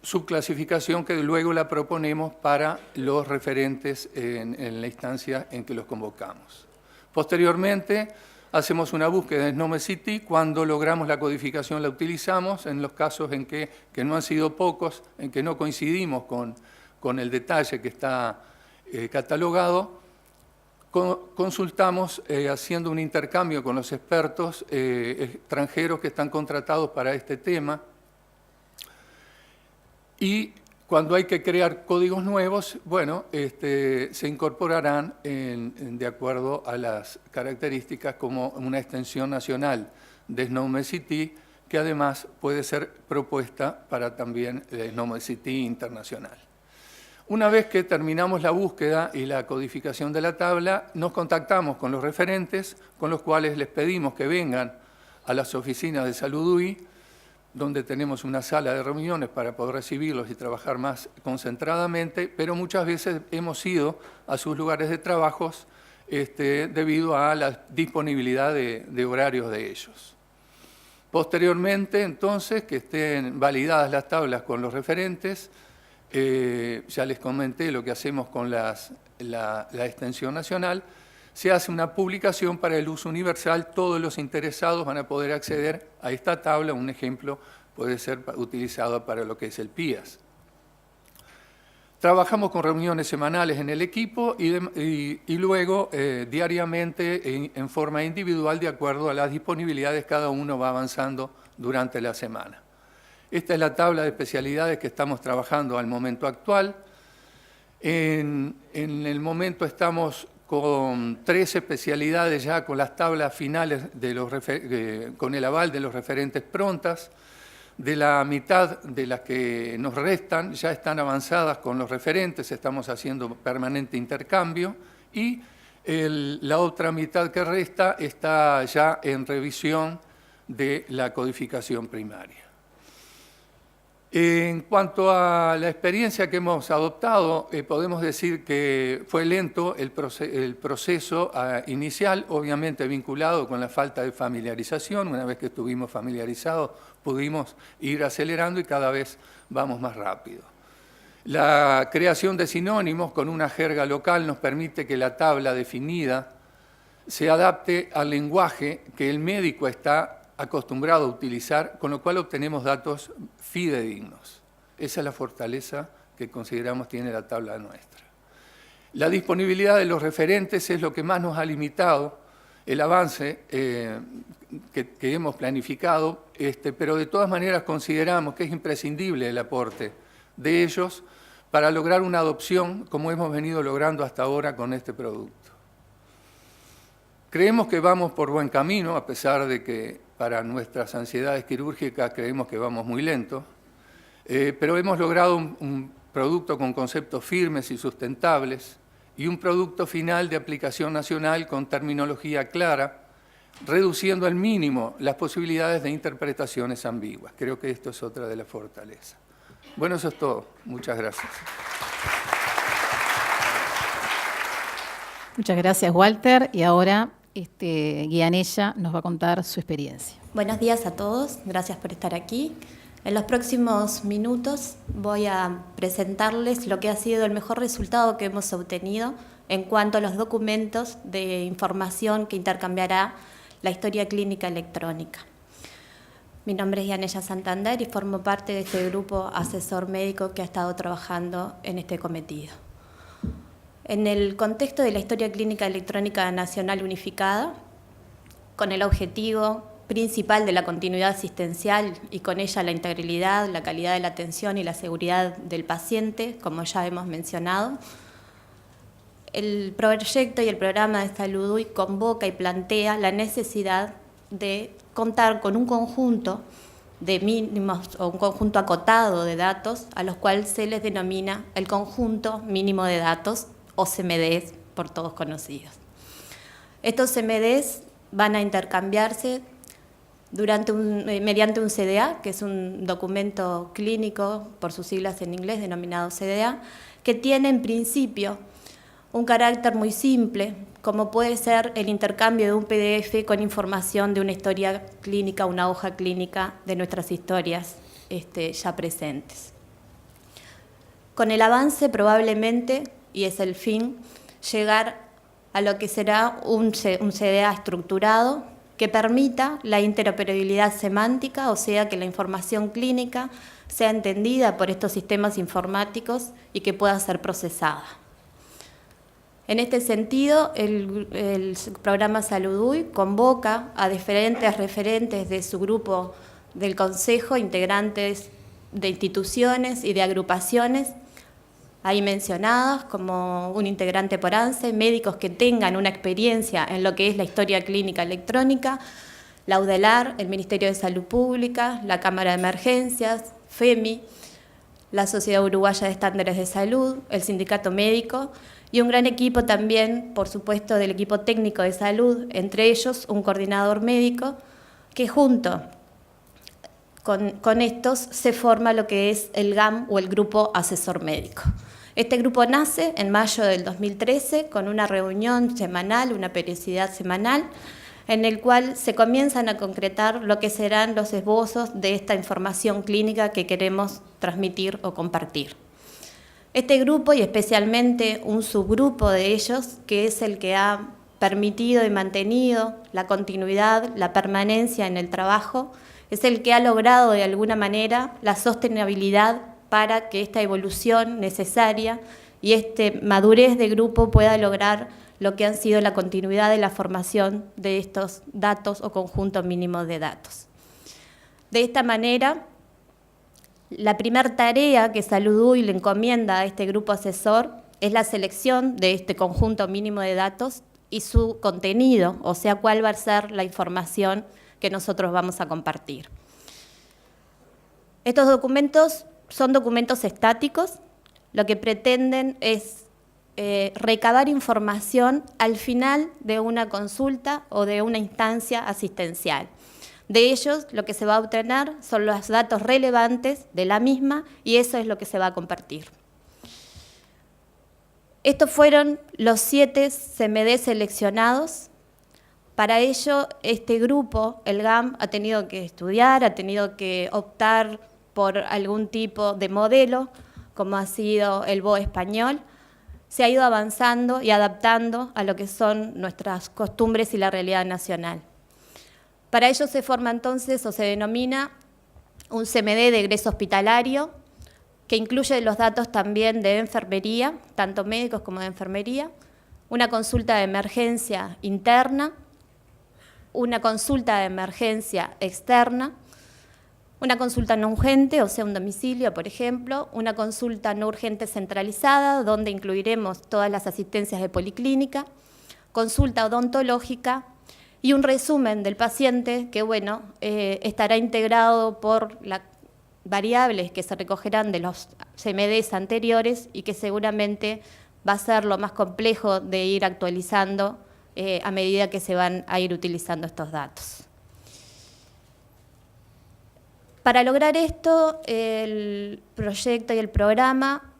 subclasificación que luego la proponemos para los referentes en la instancia en que los convocamos. Posteriormente, hacemos una búsqueda en SNOMED-CT, cuando logramos la codificación la utilizamos, en los casos en que no han sido pocos, en que no coincidimos con el detalle que está catalogado, consultamos haciendo un intercambio con los expertos extranjeros que están contratados para este tema. Y cuando hay que crear códigos nuevos, bueno, se incorporarán de acuerdo a las características como una extensión nacional de SNOMED-CT, que además puede ser propuesta para también SNOMED-CT internacional. Una vez que terminamos la búsqueda y la codificación de la tabla, nos contactamos con los referentes, con los cuales les pedimos que vengan a las oficinas de Salud UI, donde tenemos una sala de reuniones para poder recibirlos y trabajar más concentradamente, pero muchas veces hemos ido a sus lugares de trabajo debido a la disponibilidad de horarios de ellos. Posteriormente, entonces, que estén validadas las tablas con los referentes, ya les comenté lo que hacemos con la extensión nacional, se hace una publicación para el uso universal, todos los interesados van a poder acceder a esta tabla, un ejemplo puede ser utilizado para lo que es el PIAS. Trabajamos con reuniones semanales en el equipo y luego diariamente en forma individual de acuerdo a las disponibilidades, cada uno va avanzando durante la semana. Esta es la tabla de especialidades que estamos trabajando al momento actual. En el momento estamos con 3 especialidades ya con las tablas finales, con el aval de los referentes prontas. De la mitad de las que nos restan ya están avanzadas con los referentes, estamos haciendo permanente intercambio y la otra mitad que resta está ya en revisión de la codificación primaria. En cuanto a la experiencia que hemos adoptado, podemos decir que fue lento el proceso inicial, obviamente vinculado con la falta de familiarización. Una vez que estuvimos familiarizados, pudimos ir acelerando y cada vez vamos más rápido. La creación de sinónimos con una jerga local nos permite que la tabla definida se adapte al lenguaje que el médico está acostumbrado a utilizar, con lo cual obtenemos datos fidedignos. Esa es la fortaleza que consideramos tiene la tabla nuestra. La disponibilidad de los referentes es lo que más nos ha limitado el avance que hemos planificado, pero de todas maneras consideramos que es imprescindible el aporte de ellos para lograr una adopción como hemos venido logrando hasta ahora con este producto. Creemos que vamos por buen camino, a pesar de que para nuestras ansiedades quirúrgicas creemos que vamos muy lento, pero hemos logrado un producto con conceptos firmes y sustentables y un producto final de aplicación nacional con terminología clara, reduciendo al mínimo las posibilidades de interpretaciones ambiguas. Creo que esto es otra de las fortalezas. Bueno, eso es todo. Muchas gracias. Muchas gracias, Walter. Y ahora Guianella nos va a contar su experiencia. Buenos días a todos, gracias por estar aquí. En los próximos minutos voy a presentarles lo que ha sido el mejor resultado que hemos obtenido en cuanto a los documentos de información que intercambiará la historia clínica electrónica. Mi nombre es Guianella Santander y formo parte de este grupo asesor médico que ha estado trabajando en este cometido. En el contexto de la historia clínica electrónica nacional unificada, con el objetivo principal de la continuidad asistencial y con ella la integralidad, la calidad de la atención y la seguridad del paciente, como ya hemos mencionado, el proyecto y el programa de Salud UI convoca y plantea la necesidad de contar con un conjunto de mínimos o un conjunto acotado de datos a los cuales se les denomina el conjunto mínimo de datos o CMDs por todos conocidos. Estos CMDs van a intercambiarse mediante un CDA, que es un documento clínico, por sus siglas en inglés, denominado CDA, que tiene en principio un carácter muy simple, como puede ser el intercambio de un PDF con información de una historia clínica, una hoja clínica de nuestras historias ya presentes. Con el avance probablemente, y es el fin, llegar a lo que será un CDA estructurado que permita la interoperabilidad semántica, o sea, que la información clínica sea entendida por estos sistemas informáticos y que pueda ser procesada. En este sentido, el programa Salud UI convoca a diferentes referentes de su grupo del Consejo, integrantes de instituciones y de agrupaciones, ahí mencionadas como un integrante por ANSE, médicos que tengan una experiencia en lo que es la historia clínica electrónica, la UDELAR, el Ministerio de Salud Pública, la Cámara de Emergencias, FEMI, la Sociedad Uruguaya de Estándares de Salud, el Sindicato Médico y un gran equipo también, por supuesto, del equipo técnico de salud, entre ellos un coordinador médico, que junto con estos se forma lo que es el GAM o el Grupo Asesor Médico. Este grupo nace en mayo del 2013 con una reunión semanal, una periodicidad semanal, en el cual se comienzan a concretar lo que serán los esbozos de esta información clínica que queremos transmitir o compartir. Este grupo, y especialmente un subgrupo de ellos, que es el que ha permitido y mantenido la continuidad, la permanencia en el trabajo, es el que ha logrado de alguna manera la sostenibilidad para que esta evolución necesaria y madurez de grupo pueda lograr lo que han sido la continuidad de la formación de estos datos o conjuntos mínimos de datos. De esta manera, la primera tarea que Salud UI le encomienda a este grupo asesor es la selección de este conjunto mínimo de datos y su contenido, o sea, cuál va a ser la información que nosotros vamos a compartir. Estos documentos son documentos estáticos, lo que pretenden es recabar información al final de una consulta o de una instancia asistencial. De ellos, lo que se va a obtener son los datos relevantes de la misma y eso es lo que se va a compartir. Estos fueron los 7 CMD seleccionados. Para ello, este grupo, el GAM, ha tenido que estudiar, ha tenido que optar por algún tipo de modelo, como ha sido el BOE español. Se ha ido avanzando y adaptando a lo que son nuestras costumbres y la realidad nacional. Para ello se forma entonces, o se denomina, un CMD de egreso hospitalario, que incluye los datos también de enfermería, tanto médicos como de enfermería, una consulta de emergencia interna, una consulta de emergencia externa, una consulta no urgente, o sea, un domicilio, por ejemplo, una consulta no urgente centralizada, donde incluiremos todas las asistencias de policlínica, consulta odontológica y un resumen del paciente que, bueno, estará integrado por las variables que se recogerán de los CMDs anteriores y que seguramente va a ser lo más complejo de ir actualizando a medida que se van a ir utilizando estos datos. Para lograr esto, el proyecto y el programa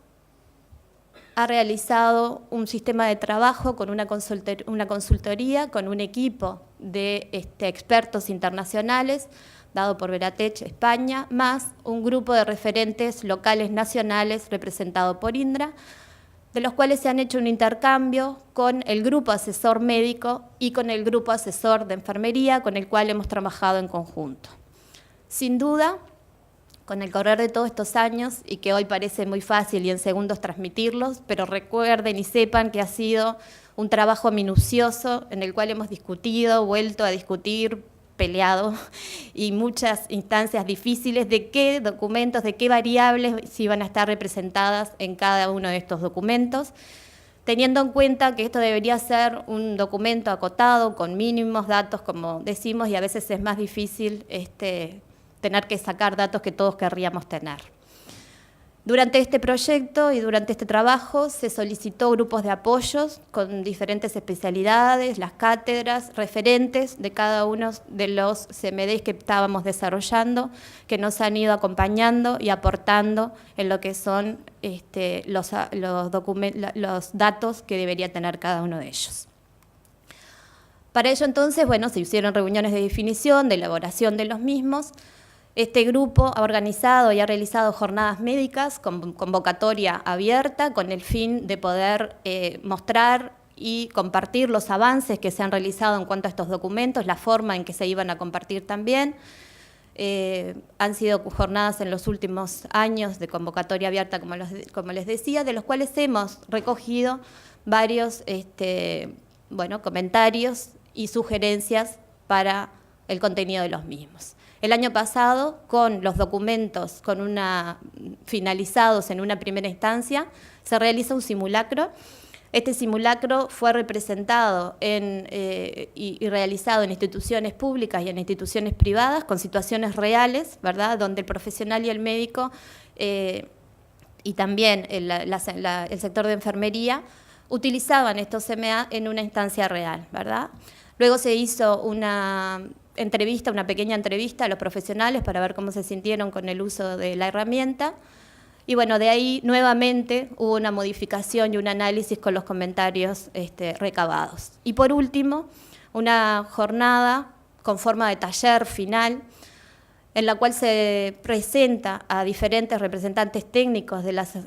ha realizado un sistema de trabajo con una consultoría, con un equipo de expertos internacionales, dado por Veratech España, más un grupo de referentes locales nacionales representado por Indra, de los cuales se han hecho un intercambio con el grupo asesor médico y con el grupo asesor de enfermería, con el cual hemos trabajado en conjunto. Sin duda, con el correr de todos estos años, y que hoy parece muy fácil y en segundos transmitirlos, pero recuerden y sepan que ha sido un trabajo minucioso en el cual hemos discutido, vuelto a discutir, peleado, y muchas instancias difíciles de qué documentos, de qué variables se iban a estar representadas en cada uno de estos documentos, teniendo en cuenta que esto debería ser un documento acotado, con mínimos datos, como decimos, y a veces es más difícil tener que sacar datos que todos querríamos tener. Durante este proyecto y durante este trabajo se solicitó grupos de apoyos con diferentes especialidades, las cátedras, referentes de cada uno de los CMDs que estábamos desarrollando, que nos han ido acompañando y aportando en lo que son los datos que debería tener cada uno de ellos. Para ello entonces, bueno, se hicieron reuniones de definición, de elaboración de los mismos. Este grupo ha organizado y ha realizado jornadas médicas con convocatoria abierta con el fin de poder mostrar y compartir los avances que se han realizado en cuanto a estos documentos, la forma en que se iban a compartir también. Han sido jornadas en los últimos años de convocatoria abierta, como les decía, de los cuales hemos recogido varios comentarios y sugerencias para el contenido de los mismos. El año pasado, con los documentos finalizados en una primera instancia, se realiza un simulacro. Este simulacro fue representado y realizado en instituciones públicas y en instituciones privadas, con situaciones reales, ¿verdad?, donde el profesional y el médico y también el sector de enfermería utilizaban estos CMA en una instancia real, ¿verdad? Luego se hizo una pequeña entrevista a los profesionales para ver cómo se sintieron con el uso de la herramienta. Y bueno, de ahí nuevamente hubo una modificación y un análisis con los comentarios recabados. Y por último, una jornada con forma de taller final, en la cual se presenta a diferentes representantes técnicos de las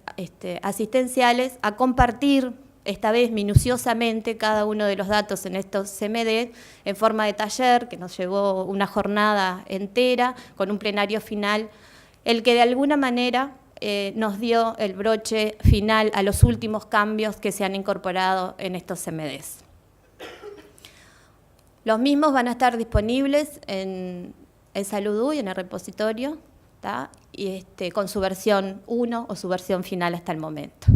asistenciales a compartir esta vez minuciosamente cada uno de los datos en estos CMD en forma de taller, que nos llevó una jornada entera con un plenario final, el que de alguna manera nos dio el broche final a los últimos cambios que se han incorporado en estos CMDs. Los mismos van a estar disponibles en Salud y en el repositorio, ¿tá? Y con su versión 1 o su versión final hasta el momento.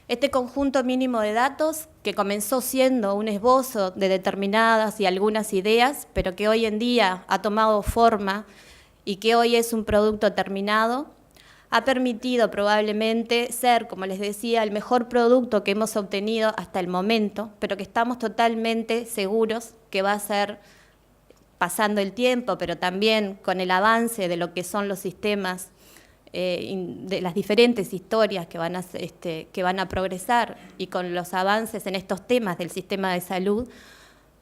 Este conjunto mínimo de datos, que comenzó siendo un esbozo de determinadas y algunas ideas, pero que hoy en día ha tomado forma y que hoy es un producto terminado, ha permitido probablemente ser, como les decía, el mejor producto que hemos obtenido hasta el momento, pero que estamos totalmente seguros que va a ser, pasando el tiempo, pero también con el avance de lo que son los sistemas, de las diferentes historias que van a progresar y con los avances en estos temas del sistema de salud,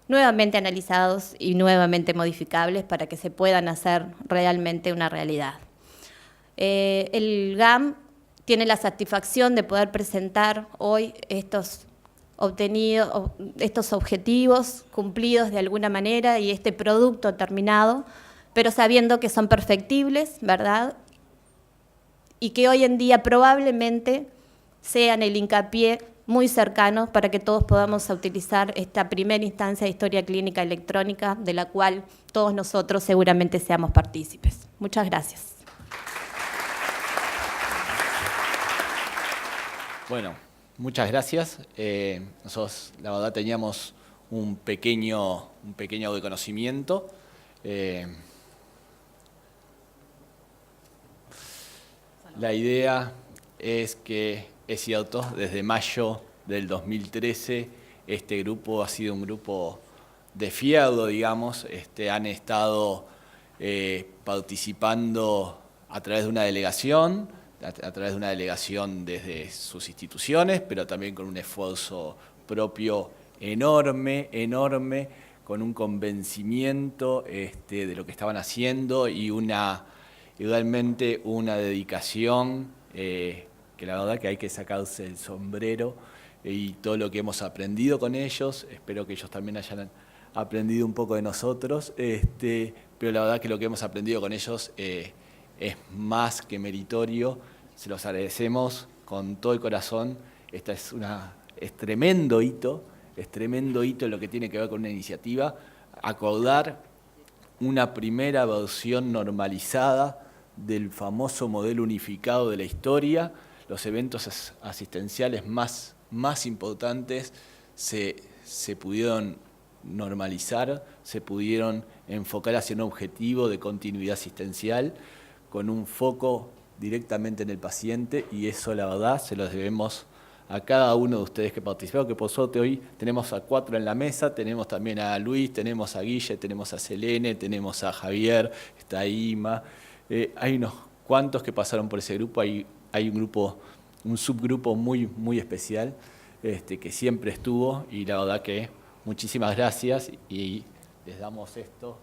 nuevamente analizados y nuevamente modificables para que se puedan hacer realmente una realidad. El GAM tiene la satisfacción de poder presentar hoy estos objetivos cumplidos de alguna manera y este producto terminado, pero sabiendo que son perfectibles, ¿verdad?, y que hoy en día probablemente sean el hincapié muy cercano para que todos podamos utilizar esta primera instancia de historia clínica electrónica, de la cual todos nosotros seguramente seamos partícipes. Muchas gracias. Bueno, muchas gracias. Nosotros, la verdad, teníamos un pequeño de conocimiento. La idea es que, es cierto, desde mayo del 2013 este grupo ha sido un grupo de fierro, digamos. Han estado participando a través de una delegación a través de una delegación desde sus instituciones, pero también con un esfuerzo propio enorme, con un convencimiento de lo que estaban haciendo y realmente una dedicación que la verdad que hay que sacarse el sombrero, y todo lo que hemos aprendido con ellos, espero que ellos también hayan aprendido un poco de nosotros, pero la verdad que lo que hemos aprendido con ellos es más que meritorio, se los agradecemos con todo el corazón. Esta es tremendo hito lo que tiene que ver con una iniciativa, acordar una primera versión normalizada del famoso modelo unificado de la historia. Los eventos asistenciales más importantes se pudieron normalizar, se pudieron enfocar hacia un objetivo de continuidad asistencial con un foco directamente en el paciente, y eso la verdad se los debemos a cada uno de ustedes que participaron, que por suerte hoy tenemos a 4 en la mesa, tenemos también a Luis, tenemos a Guille, tenemos a Selene, tenemos a Javier, está Ima, hay unos cuantos que pasaron por ese grupo, hay un subgrupo muy especial que siempre estuvo, y la verdad que muchísimas gracias, y les damos esto.